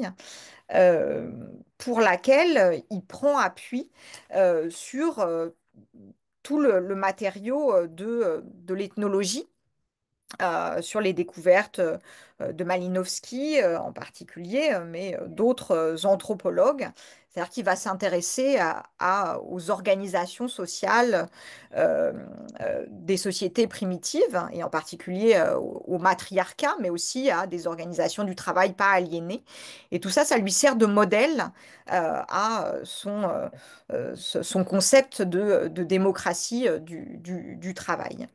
euh, pour laquelle il prend appui sur tout le matériau de l'ethnologie sur les découvertes de Malinowski en particulier, mais d'autres anthropologues. C'est-à-dire qu'il va s'intéresser aux organisations sociales euh, des sociétés primitives, hein, et en particulier au matriarcat, mais aussi à des organisations du travail pas aliénées. Et tout ça, ça lui sert de modèle à son concept de démocratie du travail.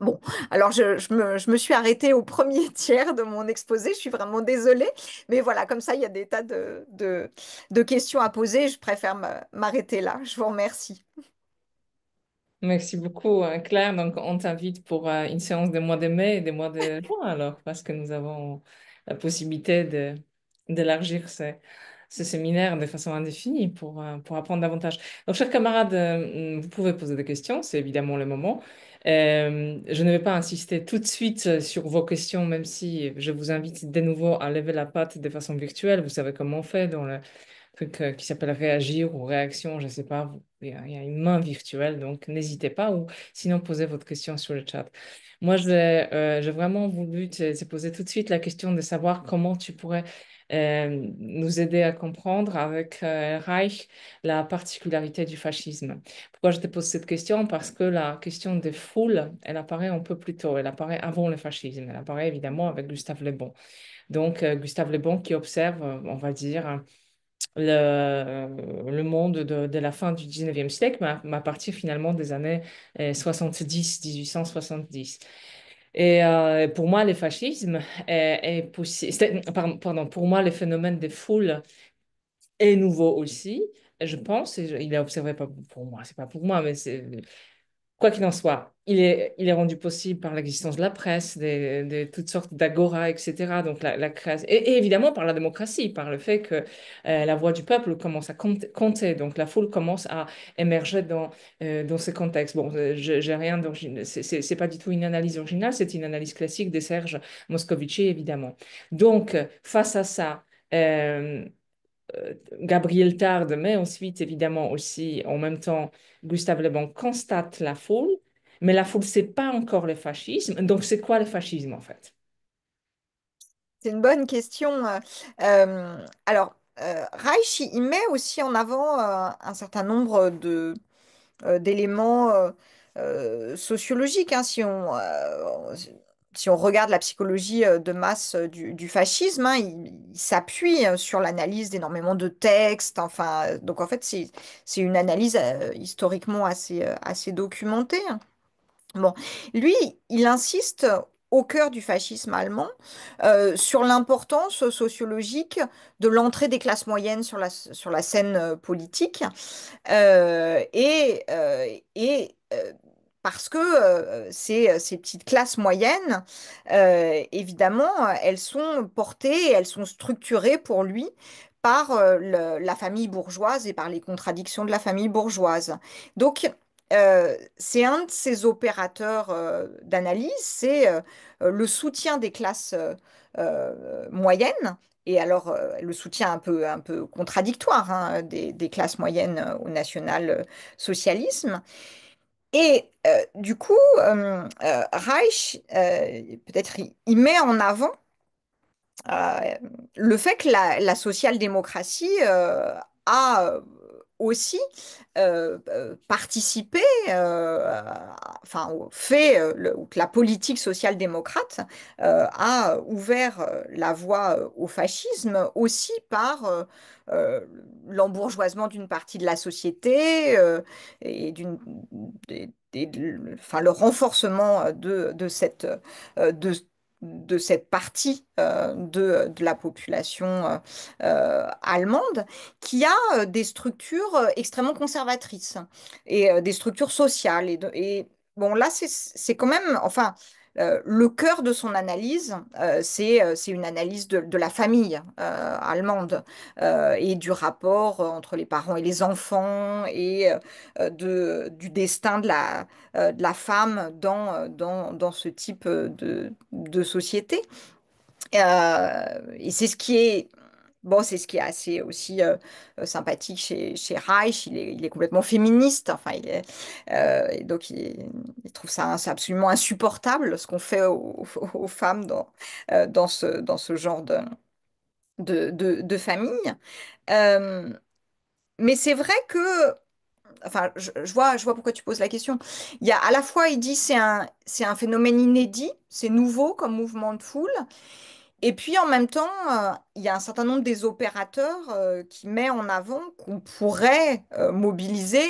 Bon, alors je me suis arrêtée au premier tiers de mon exposé, je suis vraiment désolée, mais voilà, comme ça, il y a des tas de questions à poser, je préfère m'arrêter là. Je vous remercie. Merci beaucoup, Claire. Donc, on t'invite pour une séance des mois de mai et des mois de juin, alors, parce que nous avons la possibilité d'élargir ce séminaire de façon indéfinie pour apprendre davantage. Donc, chers camarades, vous pouvez poser des questions, c'est évidemment le moment. Je ne vais pas insister tout de suite sur vos questions, même si je vous invite de nouveau à lever la patte de façon virtuelle. Vous savez comment on fait dans le truc qui s'appelle réagir ou réaction, je ne sais pas, il y a une main virtuelle, donc n'hésitez pas ou sinon posez votre question sur le chat. Moi, j'ai vraiment voulu te poser tout de suite la question de savoir comment tu pourrais nous aider à comprendre avec Reich la particularité du fascisme. Pourquoi je te pose cette question? Parce que la question des foules, elle apparaît un peu plus tôt, elle apparaît avant le fascisme, elle apparaît évidemment avec Gustave Le Bon. Donc, Gustave Le Bon qui observe, on va dire, le monde de la fin du 19e siècle, mais à partir finalement des années 70, 1870. Et pour moi, le fascisme est possible. Pardon, pour moi, le phénomène des foules est nouveau aussi. Je pense, il est observé pas pour moi, c'est pas pour moi, mais c'est quoi qu'il en soit, il est rendu possible par l'existence de la presse, de toutes sortes d'agora, etc. Donc la création, et évidemment par la démocratie, par le fait que la voix du peuple commence à compter. Donc la foule commence à émerger dans ce contexte. Bon, j'ai rien d'original, c'est pas du tout une analyse originale, c'est une analyse classique de Serge Moscovici, évidemment. Donc face à ça, Gabriel Tarde, mais ensuite, évidemment, aussi, en même temps, Gustave Le Bon constate la foule, mais la foule, c'est pas encore le fascisme. Donc, c'est quoi le fascisme, en fait? C'est une bonne question. Alors, Reich, il met aussi en avant un certain nombre d'éléments sociologiques, hein. Si on regarde la psychologie de masse du fascisme, hein, il s'appuie sur l'analyse d'énormément de textes. Enfin, donc en fait, c'est une analyse historiquement assez documentée, hein. Bon, lui, il insiste au cœur du fascisme allemand sur l'importance sociologique de l'entrée des classes moyennes sur la scène politique. Et parce que ces petites classes moyennes, évidemment, elles sont portées, elles sont structurées pour lui par la famille bourgeoise et par les contradictions de la famille bourgeoise. Donc, c'est un de ces opérateurs d'analyse, c'est le soutien des classes moyennes. Et alors, le soutien un peu contradictoire, hein, des classes moyennes au national-socialisme. Et du coup, Reich, peut-être, il met en avant euh, le fait que la social-démocratie a aussi participer, enfin, au fait que la politique social-démocrate a ouvert la voie au fascisme aussi par euh, l'embourgeoisement d'une partie de la société et enfin, le renforcement de cette partie de la population allemande qui a des structures extrêmement conservatrices et des structures sociales. Et bon, là, c'est quand même, enfin, le cœur de son analyse, c'est une analyse de la famille allemande et du rapport entre les parents et les enfants et du destin de la femme dans ce type de société. Et c'est ce qui est bon, c'est ce qui est assez aussi sympathique chez Reich. Il est complètement féministe. Enfin, et donc il trouve ça c'est absolument insupportable ce qu'on fait aux femmes dans ce genre de famille. Euh, mais c'est vrai que, enfin, je vois pourquoi tu poses la question. Il y a à la fois, il dit c'est un phénomène inédit, c'est nouveau comme mouvement de foule. Et puis en même temps, il y a un certain nombre des opérateurs qui met en avant qu'on pourrait mobiliser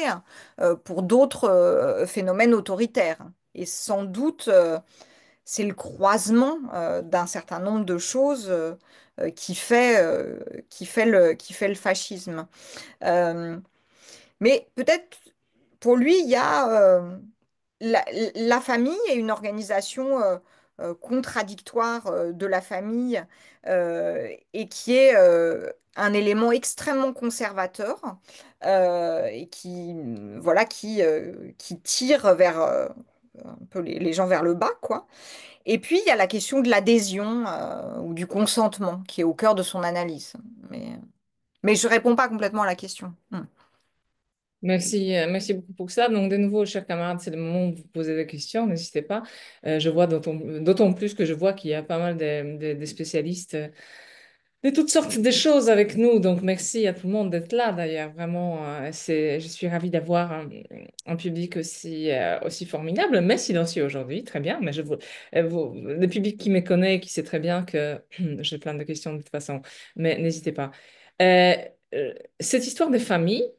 pour d'autres phénomènes autoritaires. Et sans doute, c'est le croisement d'un certain nombre de choses qui fait le fascisme. Euh, mais peut-être pour lui, il y a la, la famille est une organisation contradictoire de la famille et qui est un élément extrêmement conservateur et qui tire vers un peu les gens vers le bas, quoi. Et puis, il y a la question de l'adhésion ou du consentement qui est au cœur de son analyse. Mais, mais je réponds pas complètement à la question. Hmm. Merci, merci beaucoup pour ça. Donc, de nouveau, chers camarades, c'est le moment où vous posez des questions, n'hésitez pas. Je vois d'autant plus que je vois qu'il y a pas mal de spécialistes de toutes sortes de choses avec nous. Donc, merci à tout le monde d'être là, d'ailleurs. Vraiment, je suis ravie d'avoir un public aussi formidable, mais silencieux aujourd'hui. Très bien. Mais le public qui me connaît, qui sait très bien que j'ai plein de questions de toute façon, mais n'hésitez pas. Euh, cette histoire des familles,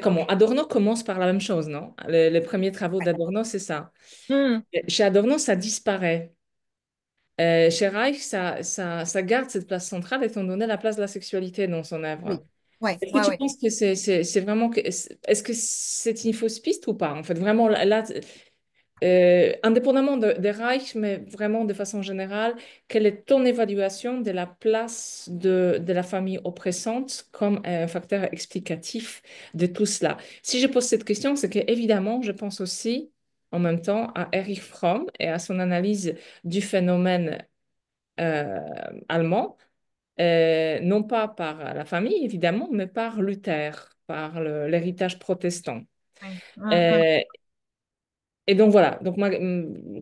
comment? Adorno commence par la même chose, non? Les premiers travaux d'Adorno, c'est ça. Hmm. Chez Adorno, ça disparaît. Chez Reich, ça garde cette place centrale étant donné la place de la sexualité dans son Oui, œuvre. ouais, Est-ce que ouais, tu ouais. penses que c'est vraiment est-ce que c'est une fausse piste ou pas? En fait, vraiment, là, indépendamment de Reich, mais vraiment de façon générale, quelle est ton évaluation de la place de la famille oppressante comme un facteur explicatif de tout cela? Si je pose cette question, c'est que évidemment, je pense aussi en même temps à Erich Fromm et à son analyse du phénomène euh, allemand, non pas par la famille, évidemment, mais par Luther, par l'héritage protestant. Ouais. Euh, et donc voilà, donc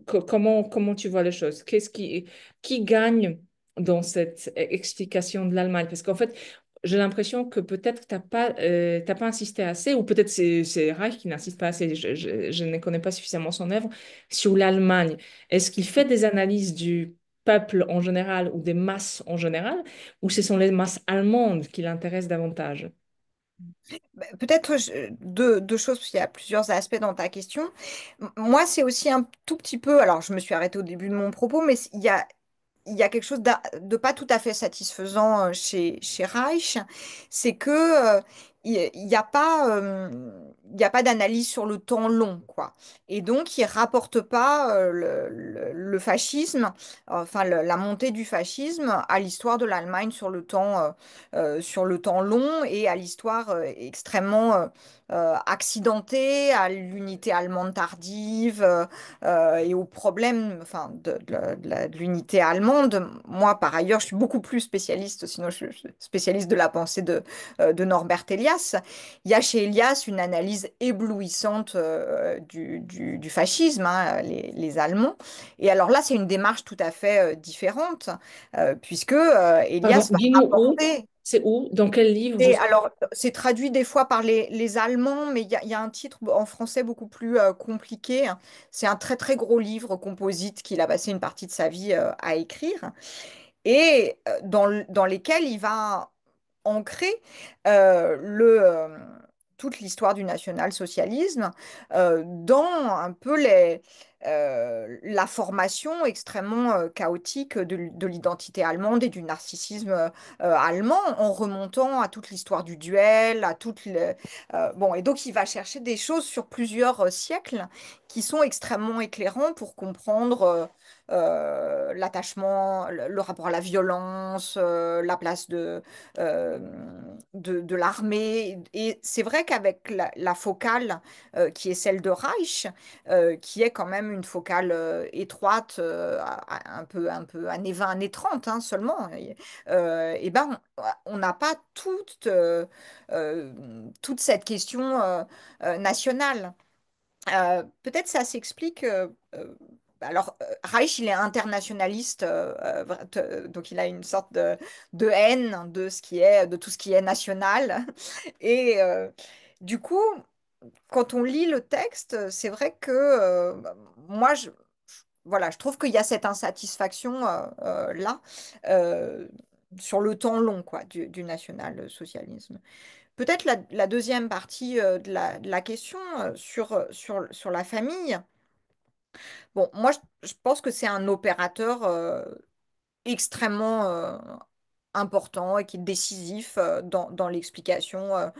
comment tu vois les choses? Qui gagne dans cette explication de l'Allemagne? Parce qu'en fait, j'ai l'impression que peut-être t'as pas insisté assez, ou peut-être c'est Reich qui n'insiste pas assez, je ne connais pas suffisamment son œuvre, sur l'Allemagne. Est-ce qu'il fait des analyses du peuple en général ou des masses en général, ou ce sont les masses allemandes qui l'intéressent davantage? Bah, peut-être deux choses, parce qu'il y a plusieurs aspects dans ta question. Moi, c'est aussi un tout petit peu, alors je me suis arrêtée au début de mon propos, mais il y a quelque chose de pas tout à fait satisfaisant chez Reich, c'est que il n'y a pas, il y a pas d'analyse sur le temps long, quoi. Et donc, il rapporte pas le fascisme, enfin la montée du fascisme à l'histoire de l'Allemagne sur le temps long et à l'histoire extrêmement accidentée, à l'unité allemande tardive. Et aux problèmes enfin, de l'unité allemande. Moi, par ailleurs, je suis beaucoup plus spécialiste, sinon je suis spécialiste de la pensée de Norbert Elias. Il y a chez Elias une analyse éblouissante du fascisme, hein, les Allemands. Et alors là, c'est une démarche tout à fait différente, puisque Pardon, Elias va dis-nous où. rapporter. C'est où? Dans quel livre vous... Et alors, c'est traduit des fois par les Allemands, mais il y a un titre en français beaucoup plus compliqué. C'est un très très gros livre composite qu'il a passé une partie de sa vie à écrire et dans lesquels il va ancrer toute l'histoire du national-socialisme dans un peu la formation extrêmement chaotique de l'identité allemande et du narcissisme allemand en remontant à toute l'histoire du duel, à bon, et donc il va chercher des choses sur plusieurs siècles qui sont extrêmement éclairants pour comprendre l'attachement, le rapport à la violence, la place euh, de l'armée. Et c'est vrai qu'avec la focale qui est celle de Reich, qui est quand même une focale étroite, un peu années 20, années 30 hein, seulement, et ben, on n'a pas euh, toute cette question nationale. Peut-être ça s'explique. Alors, Reich, il est internationaliste, donc il a une sorte de haine de tout ce qui est national. Et du coup, quand on lit le texte, c'est vrai que moi, voilà, je trouve qu'il y a cette insatisfaction là euh, sur le temps long, quoi, du national-socialisme. Peut-être la deuxième partie de la question sur la famille. Bon, moi, je pense que c'est un opérateur extrêmement important et qui est décisif dans l'explication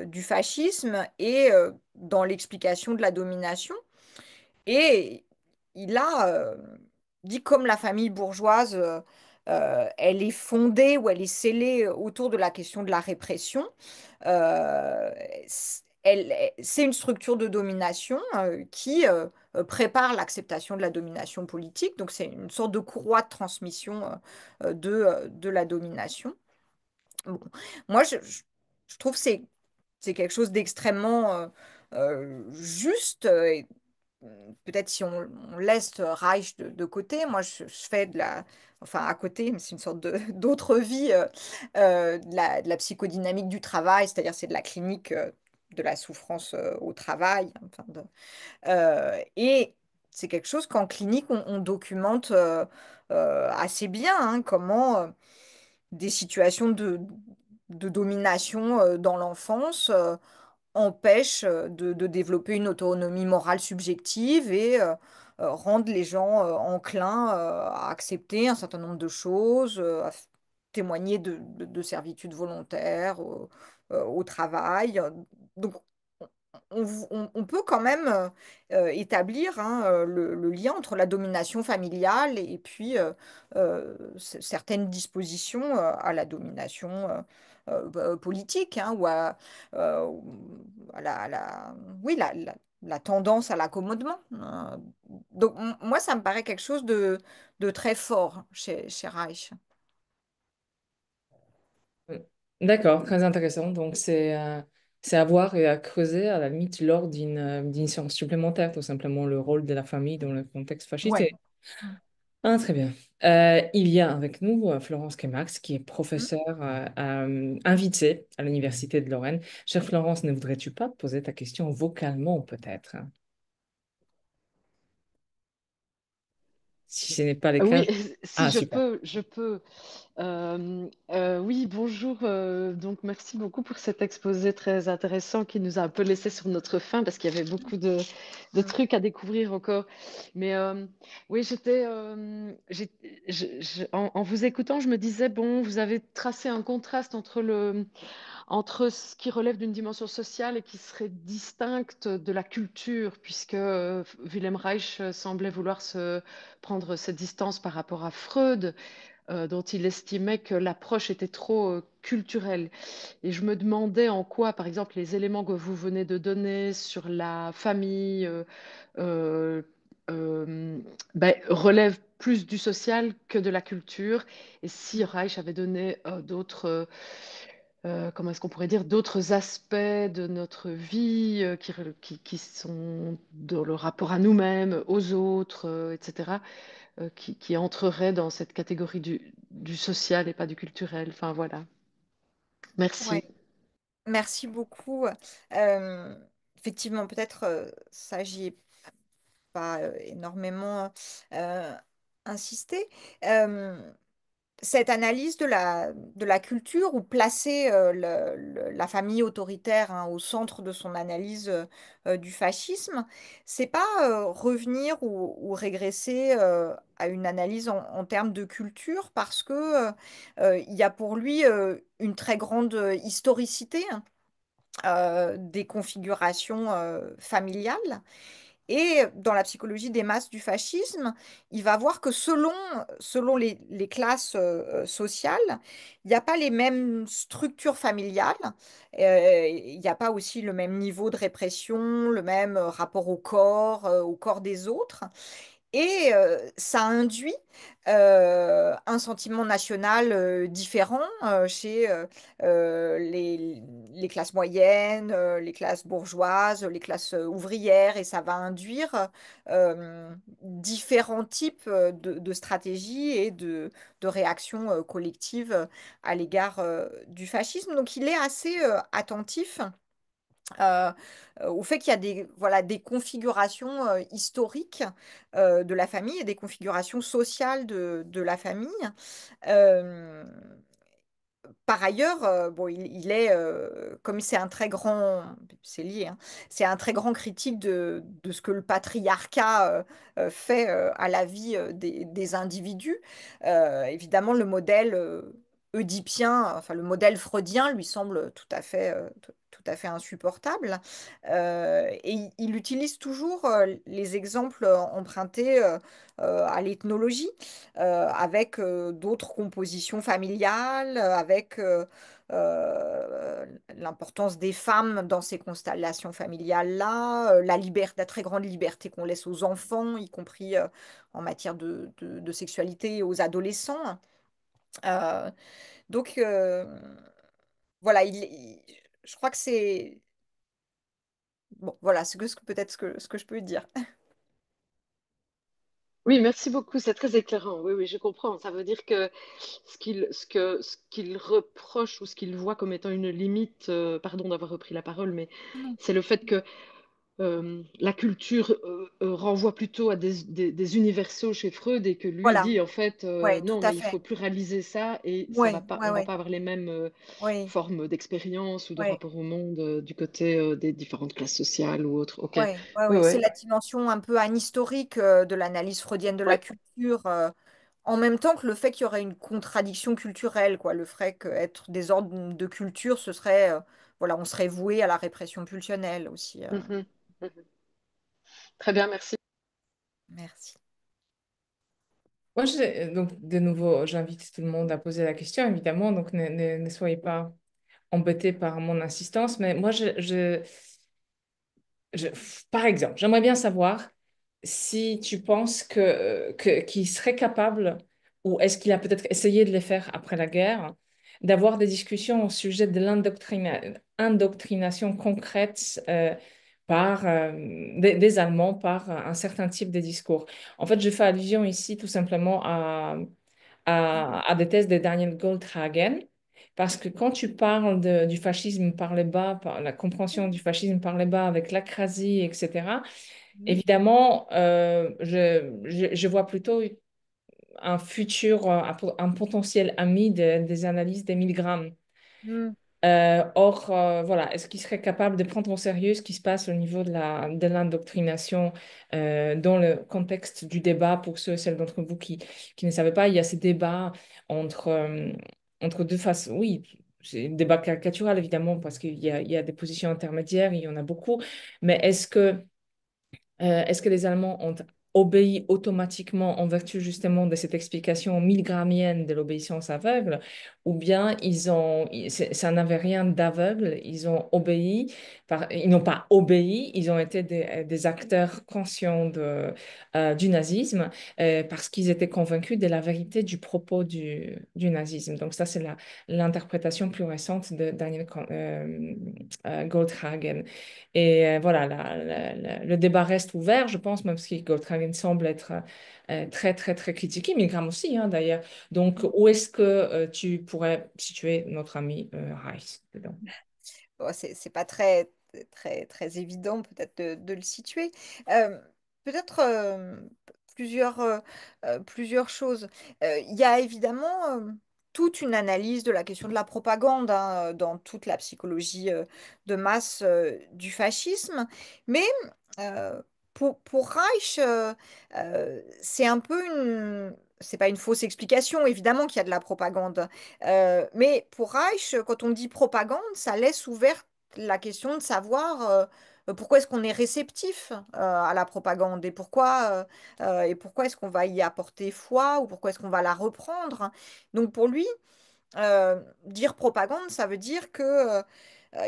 du fascisme et dans l'explication de la domination. Et il a dit comme la famille bourgeoise, elle est fondée ou elle est scellée autour de la question de la répression. Euh, c'est une structure de domination qui prépare l'acceptation de la domination politique. Donc c'est une sorte de courroie de transmission de la domination. Bon. Moi, je trouve que c'est quelque chose d'extrêmement juste. Peut-être si on laisse Reich de côté, moi je fais enfin à côté, mais c'est une sorte d'autre vie, de la psychodynamique du travail, c'est-à-dire c'est de la clinique de la souffrance au travail. Enfin, et c'est quelque chose qu'en clinique on documente assez bien, hein, comment des situations de domination dans l'enfance empêche de développer une autonomie morale subjective et rendre les gens enclins à accepter un certain nombre de choses, témoigner de servitude volontaire au travail. Donc, on peut quand même établir hein, le lien entre la domination familiale et puis certaines dispositions à la domination politique hein, ou oui, la tendance à l'accommodement. Donc, moi, ça me paraît quelque chose de très fort chez Reich. Mm. D'accord, très intéressant. Donc, c'est à voir et à creuser à la limite lors d'une séance supplémentaire, tout simplement le rôle de la famille dans le contexte fasciste. Ouais. Ah, très bien. Il y a avec nous Florence Kemax, qui est Mm. professeure invitée à l'Université de Lorraine. Chère Florence, ne voudrais-tu pas poser ta question vocalement, peut-être? Si ce n'est pas le cas. Oui, si Ah, super. je peux. Oui, bonjour. Donc, merci beaucoup pour cet exposé très intéressant qui nous a un peu laissé sur notre faim parce qu'il y avait beaucoup de Mm. trucs à découvrir encore. Mais oui, en vous écoutant, je me disais, bon, vous avez tracé un contraste entre ce qui relève d'une dimension sociale et qui serait distincte de la culture, puisque Wilhelm Reich semblait vouloir se prendre cette distance par rapport à Freud, dont il estimait que l'approche était trop culturelle. Et je me demandais en quoi, par exemple, les éléments que vous venez de donner sur la famille euh, euh, relèvent plus du social que de la culture, et si Reich avait donné comment est-ce qu'on pourrait dire, d'autres aspects de notre vie qui sont dans le rapport à nous-mêmes, aux autres, etc., qui entreraient dans cette catégorie du social et pas du culturel. Enfin, voilà. Merci. Ouais. Merci beaucoup. Euh, Effectivement, peut-être ça, j'y ai pas énormément euh, insisté. Euh, cette analyse de la culture ou placer la famille autoritaire hein, au centre de son analyse du fascisme, c'est pas revenir ou régresser à une analyse en termes de culture parce que il y a pour lui une très grande historicité hein, des configurations familiales. Et dans la psychologie des masses du fascisme, il va voir que selon les classes sociales, il n'y a pas les mêmes structures familiales, il n'y a pas aussi le même niveau de répression, le même rapport au corps des autres. Et ça induit un sentiment national différent chez les classes moyennes, les classes bourgeoises, les classes ouvrières, et ça va induire différents types de stratégies et de réactions collectives à l'égard du fascisme. Donc il est assez attentif euh, au fait qu'il y a voilà, des configurations historiques de la famille et des configurations sociales de la famille. Euh, Par ailleurs, bon, il est, comme c'est un très grand, c'est lié, hein, c'est un très grand critique de ce que le patriarcat fait à la vie des individus. Évidemment, le modèle oedipien, enfin le modèle freudien lui semble tout à fait insupportable. Et il utilise toujours les exemples empruntés à l'ethnologie avec d'autres compositions familiales, avec l'importance des femmes dans ces constellations familiales-là, la très grande liberté qu'on laisse aux enfants, y compris en matière de sexualité aux adolescents. Euh, donc voilà, je crois que c'est bon, voilà, peut-être ce que je peux dire. Oui, merci beaucoup, c'est très éclairant. Oui, oui, je comprends. Ça veut dire que ce qu'il reproche ou ce qu'il voit comme étant une limite, pardon d'avoir repris la parole, mais Non. c'est le fait que la culture renvoie plutôt à des universaux chez Freud et que lui Voilà, dit en fait ouais, tout non, à mais il fait. faut pluraliser ça et ça va Ouais, pas, ouais, on va ouais, pas avoir les mêmes ouais, formes d'expérience ou de ouais. rapport au monde du côté des différentes classes sociales ou autres. Ok, Ouais, ouais, oui, ouais. C'est oui. la dimension un peu anhistorique de l'analyse freudienne de la Ouais. culture, en même temps que le fait qu'il y aurait une contradiction culturelle, quoi. Le fait qu'être des ordres de culture, ce serait, voilà, on serait voué à la répression pulsionnelle aussi. Mhm. Mhm. Très bien, merci. Merci. Moi, donc, de nouveau, j'invite tout le monde à poser la question, évidemment, donc ne soyez pas embêtés par mon insistance, mais moi, je- par exemple, j'aimerais bien savoir si tu penses qu'il serait capable, ou est-ce qu'il a peut-être essayé de les faire après la guerre, d'avoir des discussions au sujet de l'indoctrination concrète par des Allemands par un certain type de discours. En fait, je fais allusion ici tout simplement à des thèses de Daniel Goldhagen. Parce que quand tu parles du fascisme par les bas, par la compréhension du fascisme par les bas avec l'acrasie, etc., Mhm. évidemment, je vois plutôt un futur, un potentiel ami des analyses d'Émile Graham. Mhm. Or, voilà, est-ce qu'il serait capable de prendre au sérieux ce qui se passe au niveau de l'indoctrination dans le contexte du débat pour ceux et celles d'entre vous qui ne savaient pas, il y a ces débats entre, entre deux faces. Oui, c'est un débat caricatural évidemment parce il y a des positions intermédiaires, il y en a beaucoup, mais est-ce que les Allemands ont obéi automatiquement en vertu justement de cette explication milgramienne de l'obéissance aveugle, ou bien ça n'avait rien d'aveugle, ils ont obéi, ils n'ont pas obéi, ils ont été des acteurs conscients du nazisme parce qu'ils étaient convaincus de la vérité du propos du nazisme. Donc ça, c'est l'interprétation plus récente de Daniel Goldhagen. Et voilà, le débat reste ouvert, je pense, même si Goldhagen Goldhagen semble être très, très, très critiqué, Milgram aussi, hein, d'ailleurs. Donc, où est-ce que tu pourrais situer notre ami Reich dedans? Bon, c'est pas très, très, très évident peut-être de le situer. Euh, peut-être plusieurs choses. Il y a évidemment toute une analyse de la question de la propagande hein, dans toute la psychologie de masse du fascisme. Mais euh, pour Reich, c'est un peu une... C'est pas une fausse explication, évidemment qu'il y a de la propagande. Mais pour Reich, quand on dit propagande, ça laisse ouverte la question de savoir pourquoi est-ce qu'on est réceptif à la propagande et pourquoi est-ce qu'on va y apporter foi ou pourquoi est-ce qu'on va la reprendre. Donc pour lui, dire propagande, ça veut dire que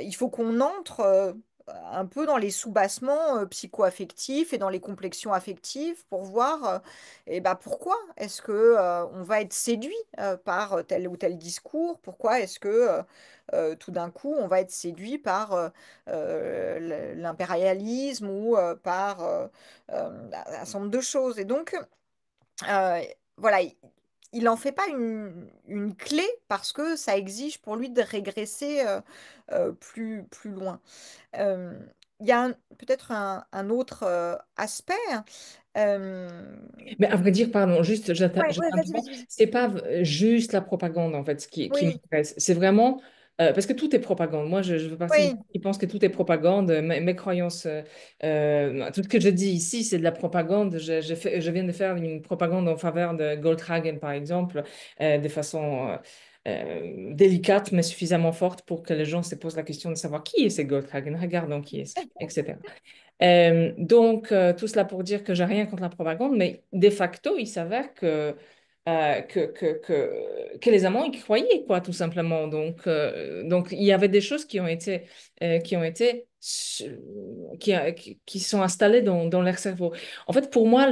il faut qu'on entre un peu dans les soubassements psycho-affectifs et dans les complexions affectives pour voir eh ben, pourquoi est-ce que on va être séduit par tel ou tel discours, pourquoi est-ce que tout d'un coup on va être séduit par l'impérialisme ou par un certain nombre de choses. Et donc, euh, voilà, il n'en fait pas une clé parce que ça exige pour lui de régresser plus loin. Euh, Il y a peut-être un autre aspect. euh, Mais à vrai dire, pardon, juste, Ouais, je ouais, vas-y, t'interromps, vas-y, vas-y. c'est pas juste la propagande, en fait, qui Oui, m'intéresse. C'est vraiment, parce que tout est propagande. Moi, je fais partie des oui. gens qui pensent que tout est propagande. Mes croyances, tout ce que je dis ici, c'est de la propagande. Je viens de faire une propagande en faveur de Goldhagen, par exemple, de façon délicate, mais suffisamment forte pour que les gens se posent la question de savoir qui est ce Goldhagen, regardons qui est, etc. Tout cela pour dire que j'ai rien contre la propagande, mais de facto, il s'avère que les amants y croyaient, quoi, tout simplement. Donc, il y avait des choses qui ont été, qui sont installées dans leur cerveau. En fait, pour moi,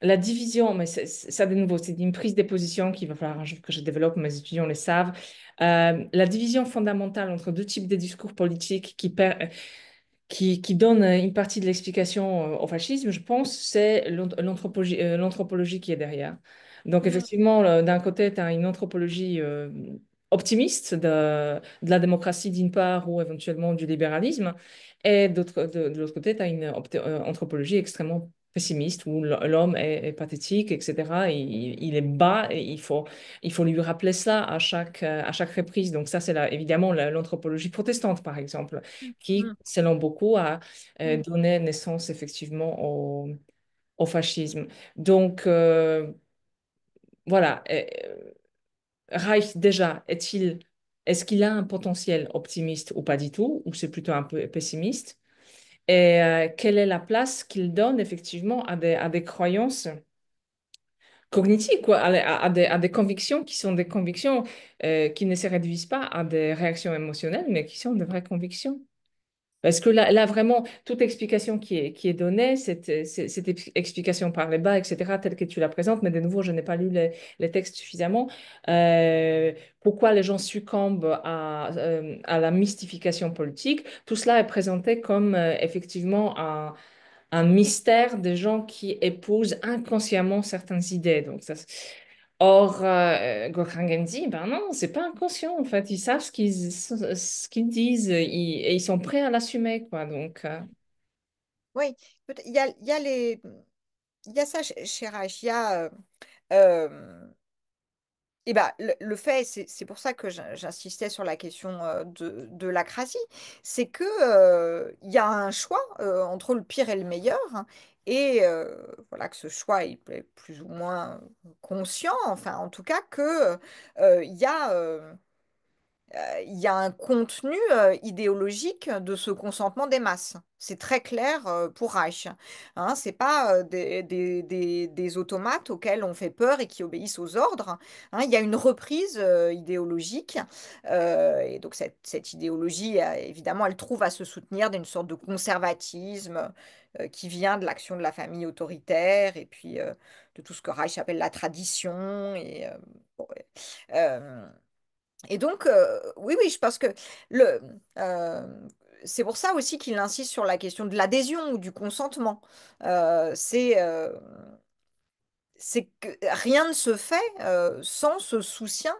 la division, mais ça, de nouveau, c'est une prise de position qu'il va falloir un jour que je développe, mes étudiants le savent. La division fondamentale entre deux types de discours politiques qui donne une partie de l'explication au fascisme, je pense, c'est l'anthropologie qui est derrière. Donc, Mm, effectivement, d'un côté, tu as une anthropologie optimiste de la démocratie d'une part ou éventuellement du libéralisme, et de l'autre côté, tu as une anthropologie extrêmement pessimiste où l'homme est pathétique, etc. Il est bas et il faut lui rappeler ça à chaque reprise. Donc ça, c'est évidemment l'anthropologie protestante, par exemple, qui, mm, selon beaucoup, a mm. donné naissance effectivement au fascisme. Donc, voilà. Reich, déjà, est-ce qu'il a un potentiel optimiste ou pas du tout, ou c'est plutôt un peu pessimiste? Et quelle est la place qu'il donne effectivement à des croyances cognitives, quoi, à des convictions qui sont des convictions qui ne se réduisent pas à des réactions émotionnelles, mais qui sont de vraies convictions? Parce que là, vraiment, toute explication qui est donnée, cette explication par les bas, etc., telle que tu la présentes, mais de nouveau, je n'ai pas lu les textes suffisamment. Euh, Pourquoi les gens succombent à la mystification politique? Tout cela est présenté comme effectivement un mystère des gens qui épousent inconsciemment certaines idées. Or, Gokrangen dit, ben non, c'est pas inconscient en fait. Ils savent ce qu'ils disent et ils sont prêts à l'assumer, quoi. Oui, il y a ça chez Reich. Il y a euh, et ben, le fait, c'est pour ça que j'insistais sur la question de l'acrasie, c'est que il y a un choix entre le pire et le meilleur, hein, et voilà que ce choix est plus ou moins conscient, enfin en tout cas que il y a un contenu idéologique de ce consentement des masses. C'est très clair pour Reich. Hein, c'est pas des automates auxquels on fait peur et qui obéissent aux ordres. Hein, il y a une reprise idéologique. Et donc cette idéologie, évidemment, elle trouve à se soutenir d'une sorte de conservatisme qui vient de l'action de la famille autoritaire et puis de tout ce que Reich appelle la tradition. Bon, euh, et donc, oui, oui, je pense que le, euh, c'est pour ça aussi qu'il insiste sur la question de l'adhésion ou du consentement. Euh, c'est euh, c'est que rien ne se fait sans ce soutien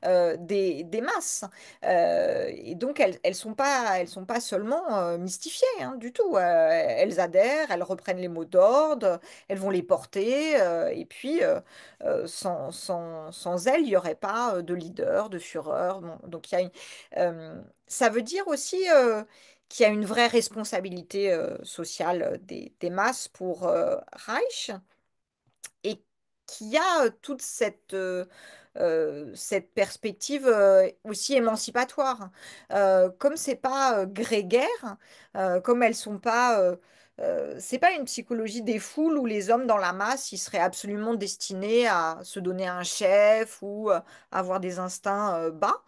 des masses. Et donc, elles sont pas seulement mystifiées hein, du tout. Elles adhèrent, elles reprennent les mots d'ordre, elles vont les porter. Et puis, sans elles, il n'y aurait pas de leader, de Führer. Bon, donc, ça veut dire aussi qu'il y a une vraie responsabilité sociale des masses pour Reich et qui a toute cette perspective aussi émancipatoire. Comme c'est pas grégaire, comme elles sont pas, c'est pas une psychologie des foules où les hommes dans la masse, ils seraient absolument destinés à se donner un chef ou avoir des instincts bas.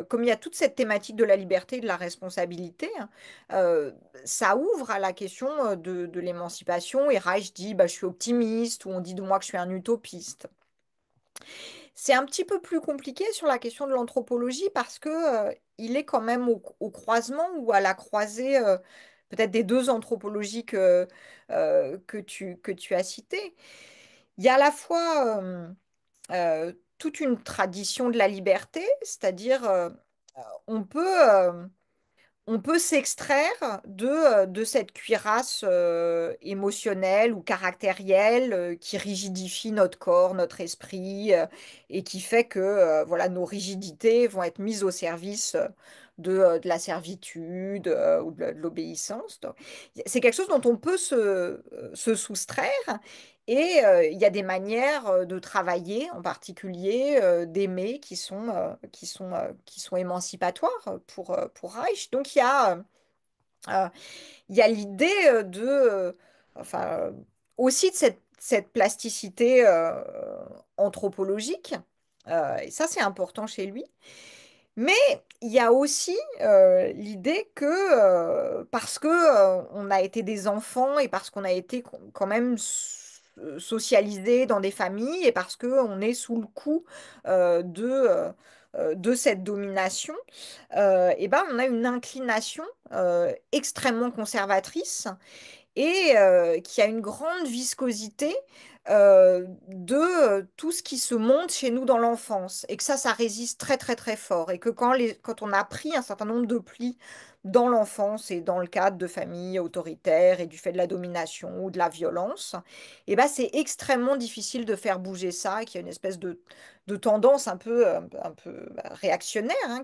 Comme il y a toute cette thématique de la liberté et de la responsabilité, hein, euh, ça ouvre à la question de l'émancipation. Et Reich dit, bah, je suis optimiste, ou on dit de moi que je suis un utopiste. C'est un petit peu plus compliqué sur la question de l'anthropologie parce que, il est quand même au croisement ou à la croisée peut-être des deux anthropologies que tu as citées. Il y a à la fois toute une tradition de la liberté, c'est-à-dire on peut, on peut s'extraire de cette cuirasse émotionnelle ou caractérielle qui rigidifie notre corps, notre esprit et qui fait que voilà, nos rigidités vont être mises au service de la servitude ou de l'obéissance. Donc, c'est quelque chose dont on peut se soustraire. Et il y a des manières de travailler, en particulier d'aimer, qui sont émancipatoires pour Reich. Donc euh, il y a l'idée enfin, aussi de cette plasticité anthropologique. Et ça, c'est important chez lui. Mais il y a aussi l'idée que parce que on a été des enfants et parce qu'on a été quand même socialisés dans des familles et parce que on est sous le coup de cette domination, et ben on a une inclination extrêmement conservatrice et qui a une grande viscosité de tout ce qui se monte chez nous dans l'enfance et que ça résiste très très très fort et que quand on a pris un certain nombre de plis dans l'enfance et dans le cadre de familles autoritaires et du fait de la domination ou de la violence, et ben c'est extrêmement difficile de faire bouger ça, qu'il y a une espèce de tendance un peu réactionnaire hein,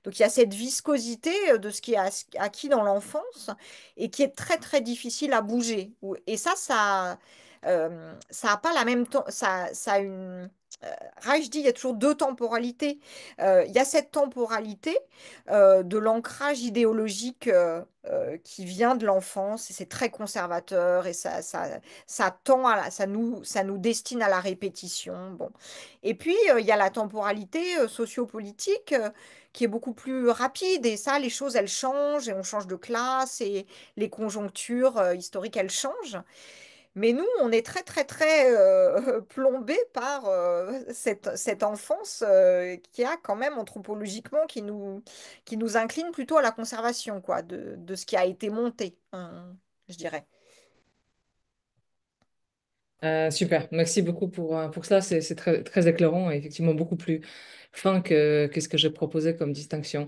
donc il y a cette viscosité de ce qui est acquis dans l'enfance et qui est très très difficile à bouger. Et ça a pas la même temps, ça a une Reich dit il y a toujours deux temporalités. Il y a cette temporalité de l'ancrage idéologique qui vient de l'enfance et c'est très conservateur et ça tend ça nous destine à la répétition. Bon. Et puis il y a la temporalité sociopolitique qui est beaucoup plus rapide et ça, les choses, elles changent et on change de classe et les conjonctures historiques, elles changent. Mais nous, on est très, très, très plombé par cette enfance qui a quand même anthropologiquement, qui nous incline plutôt à la conservation, quoi, de ce qui a été monté, hein, je dirais. Super, merci beaucoup pour ça. C'est très, très éclairant et effectivement beaucoup plus fin que ce que j'ai proposé comme distinction.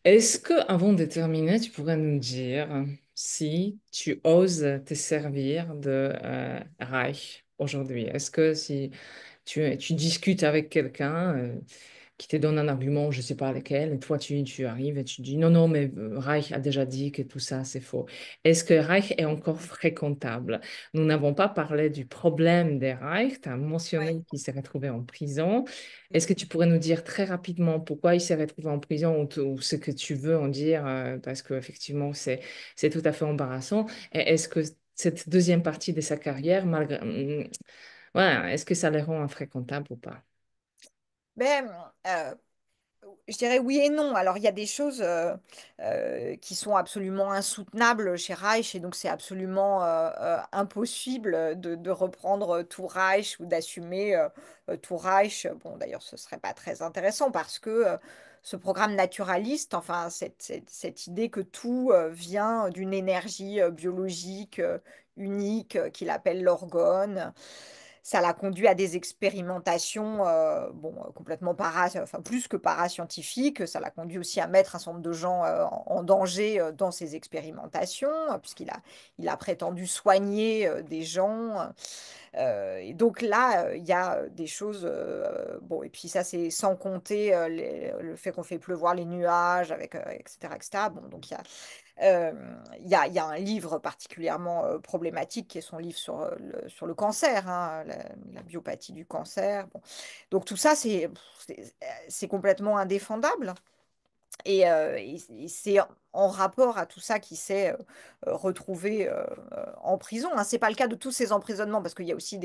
Est-ce que, avant de terminer, tu pourrais nous dire si tu oses te servir de Reich aujourd'hui? Est-ce que si tu discutes avec quelqu'un qui te donne un argument, je ne sais pas lequel, et toi tu arrives et tu dis non, non, mais Reich a déjà dit que tout ça c'est faux. Est-ce que Reich est encore fréquentable? Nous n'avons pas parlé du problème des Reich, tu as Ouais. mentionné qu'il s'est retrouvé en prison. Est-ce que tu pourrais nous dire très rapidement pourquoi il s'est retrouvé en prison ou ce que tu veux en dire, parce qu'effectivement c'est tout à fait embarrassant. Et est-ce que cette deuxième partie de sa carrière, malgré, voilà, est-ce que ça les rend infréquentables ou pas? Ben, euh, je dirais oui et non. Alors, il y a des choses qui sont absolument insoutenables chez Reich, et donc c'est absolument impossible de reprendre tout Reich ou d'assumer tout Reich. Bon, d'ailleurs, ce serait pas très intéressant parce que ce programme naturaliste, enfin cette idée que tout vient d'une énergie biologique unique qu'il appelle l'orgone. Ça l'a conduit à des expérimentations bon, complètement enfin, plus que parascientifiques. Ça l'a conduit aussi à mettre un certain nombre de gens en danger dans ces expérimentations, il a prétendu soigner des gens. Et donc là, il y a des choses. Bon, et puis ça, c'est sans compter le fait qu'on fait pleuvoir les nuages, etc., etc. Bon, donc euh, il y a un livre particulièrement problématique qui est son livre sur le cancer, hein, la biopathie du cancer. Bon. Donc tout ça, c'est complètement indéfendable. Et c'est en rapport à tout ça qui s'est retrouvé en prison. Hein. C'est pas le cas de tous ces emprisonnements parce qu'il y a aussi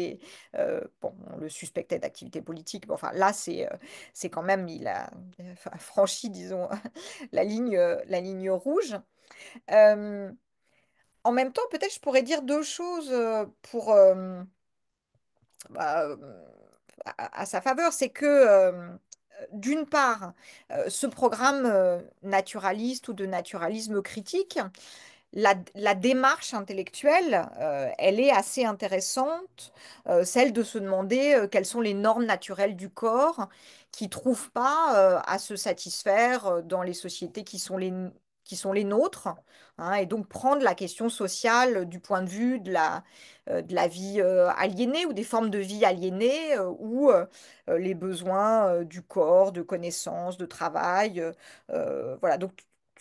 bon, on le suspectait d'activité politique. Bon, enfin, là, c'est quand même, il a enfin, franchi, disons, la ligne rouge. Euh, En même temps, peut-être je pourrais dire deux choses pour, bah, à sa faveur. C'est que, d'une part, ce programme naturaliste ou de naturalisme critique, la démarche intellectuelle, elle est assez intéressante, celle de se demander quelles sont les normes naturelles du corps qui ne trouvent pas à se satisfaire dans les sociétés qui sont les nôtres, hein, et donc prendre la question sociale du point de vue de la vie aliénée ou des formes de vie aliénées où les besoins du corps, de connaissances, de travail, voilà. Donc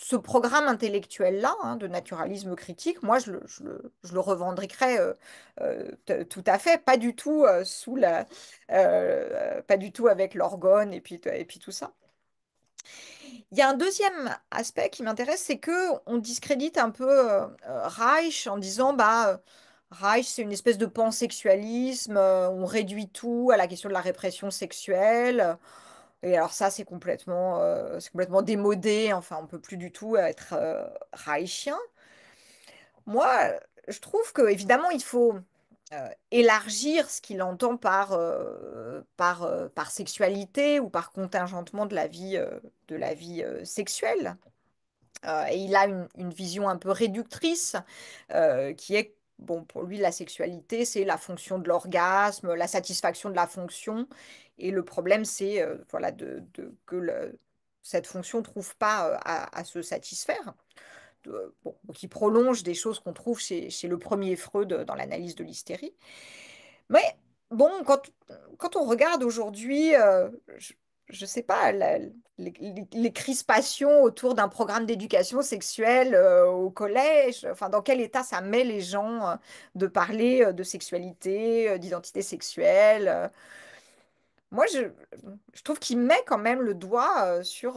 ce programme intellectuel-là, hein, de naturalisme critique, moi, je le revendiquerais tout à fait, pas du tout pas du tout avec l'orgone et puis tout ça. Il y a un deuxième aspect qui m'intéresse, c'est que on discrédite un peu Reich en disant, bah, Reich, c'est une espèce de pansexualisme, on réduit tout à la question de la répression sexuelle. Et alors ça, c'est complètement démodé. Enfin, on peut plus du tout être reichien. Moi, je trouve que évidemment, il faut élargir ce qu'il entend par sexualité ou par contingentement de la vie sexuelle. Et il a une vision un peu réductrice qui est, bon, pour lui, la sexualité, c'est la fonction de l'orgasme, la satisfaction de la fonction. Et le problème, c'est voilà, que cette fonction ne trouve pas à se satisfaire. Bon, donc il prolonge des choses qu'on trouve chez le premier Freud dans l'analyse de l'hystérie. Mais bon, quand on regarde aujourd'hui, je sais pas, les crispations autour d'un programme d'éducation sexuelle au collège, enfin, dans quel état ça met les gens de parler de sexualité, d'identité sexuelle. Moi, je trouve qu'il met quand même le doigt sur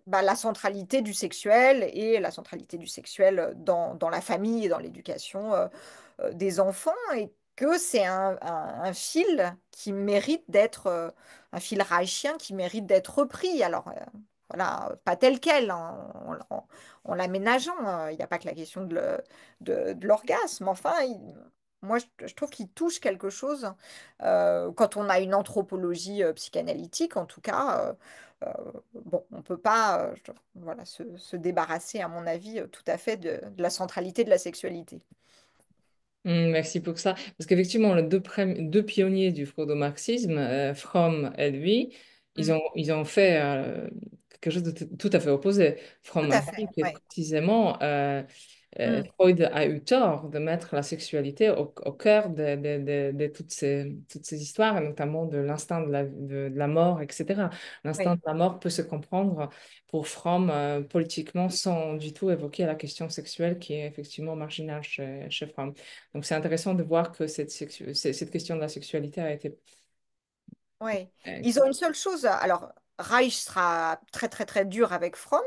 bah, la centralité du sexuel et la centralité du sexuel dans la famille et dans l'éducation des enfants et que c'est un fil qui mérite d'être, un fil reichien qui mérite d'être repris. Alors, voilà, pas tel quel, hein, en l'aménageant. Il n'y a pas que la question de l'orgasme. Enfin, moi, je trouve qu'il touche quelque chose quand on a une anthropologie psychanalytique, en tout cas. Bon, on ne peut pas voilà, se débarrasser, à mon avis, tout à fait de la centralité de la sexualité. Merci pour ça. Parce qu'effectivement, les deux pionniers du freudomarxisme, Fromm et lui, Mm. ils ont fait quelque chose de tout à fait opposé. Tout Fromm a à fait, dit que oui. précisément, Mm. Freud a eu tort de mettre la sexualité au cœur de toutes ces histoires, et notamment de l'instinct de la mort, etc. L'instinct Oui, de la mort peut se comprendre pour Fromm politiquement sans du tout évoquer la question sexuelle qui est effectivement marginale chez Fromm. Donc c'est intéressant de voir que cette question de la sexualité a été... oui. euh, Ils ont une seule chose. Alors, Reich sera très, très, très dur avec Fromm,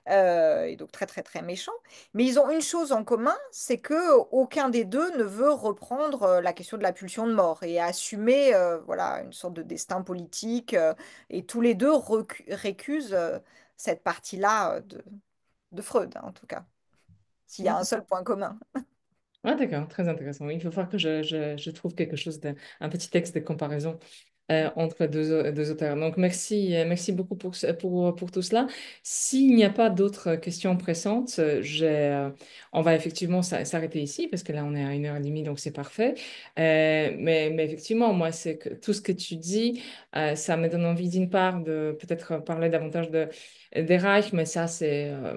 et donc très, très, très méchant. Mais ils ont une chose en commun, c'est que aucun des deux ne veut reprendre la question de la pulsion de mort et assumer voilà, une sorte de destin politique. Et tous les deux récusent cette partie-là de Freud, hein, en tout cas, s'il y a un seul point commun. Ah d'accord, très intéressant. Oui, il faut voir que je trouve quelque chose un petit texte de comparaison entre deux auteurs. Donc, merci beaucoup pour tout cela. S'il n'y a pas d'autres questions pressantes, on va effectivement s'arrêter ici parce que là, on est à 1h30, donc c'est parfait. Mais effectivement, moi, c'est que tout ce que tu dis, ça me donne envie d'une part de peut-être parler davantage des Reich, mais ça,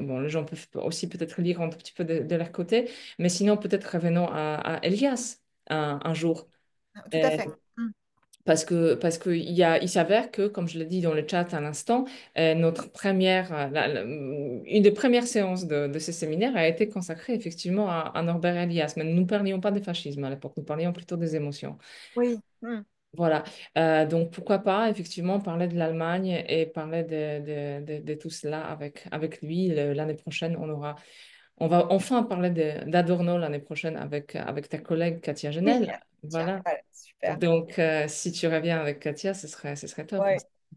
bon, les gens peuvent aussi peut-être lire un tout petit peu de leur côté. Mais sinon, peut-être revenons à Elias un jour. Tout à fait. Mm. Parce que il s'avère que, comme je l'ai dit dans le chat à l'instant, notre première, une des premières séances de ce séminaire a été consacrée effectivement à Norbert Elias. Mais nous ne parlions pas de fascisme à l'époque, nous parlions plutôt des émotions. Oui. Mm. Voilà. Donc pourquoi pas effectivement parler de l'Allemagne et parler de tout cela avec lui. L'année prochaine, on va enfin parler d'Adorno l'année prochaine avec ta collègue Katia Oui. Genel. Tiens, Voilà. voilà, super. Donc, si tu reviens avec Katia, ce serait top. Oui,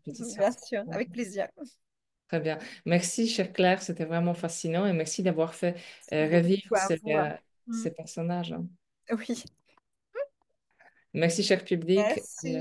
Une petite bien séance. sûr, avec plaisir. Très bien. Merci, chère Claire, c'était vraiment fascinant et merci d'avoir fait Merci revivre beaucoup à vous. Mm. ces personnages, hein. Oui, Merci, cher public. merci.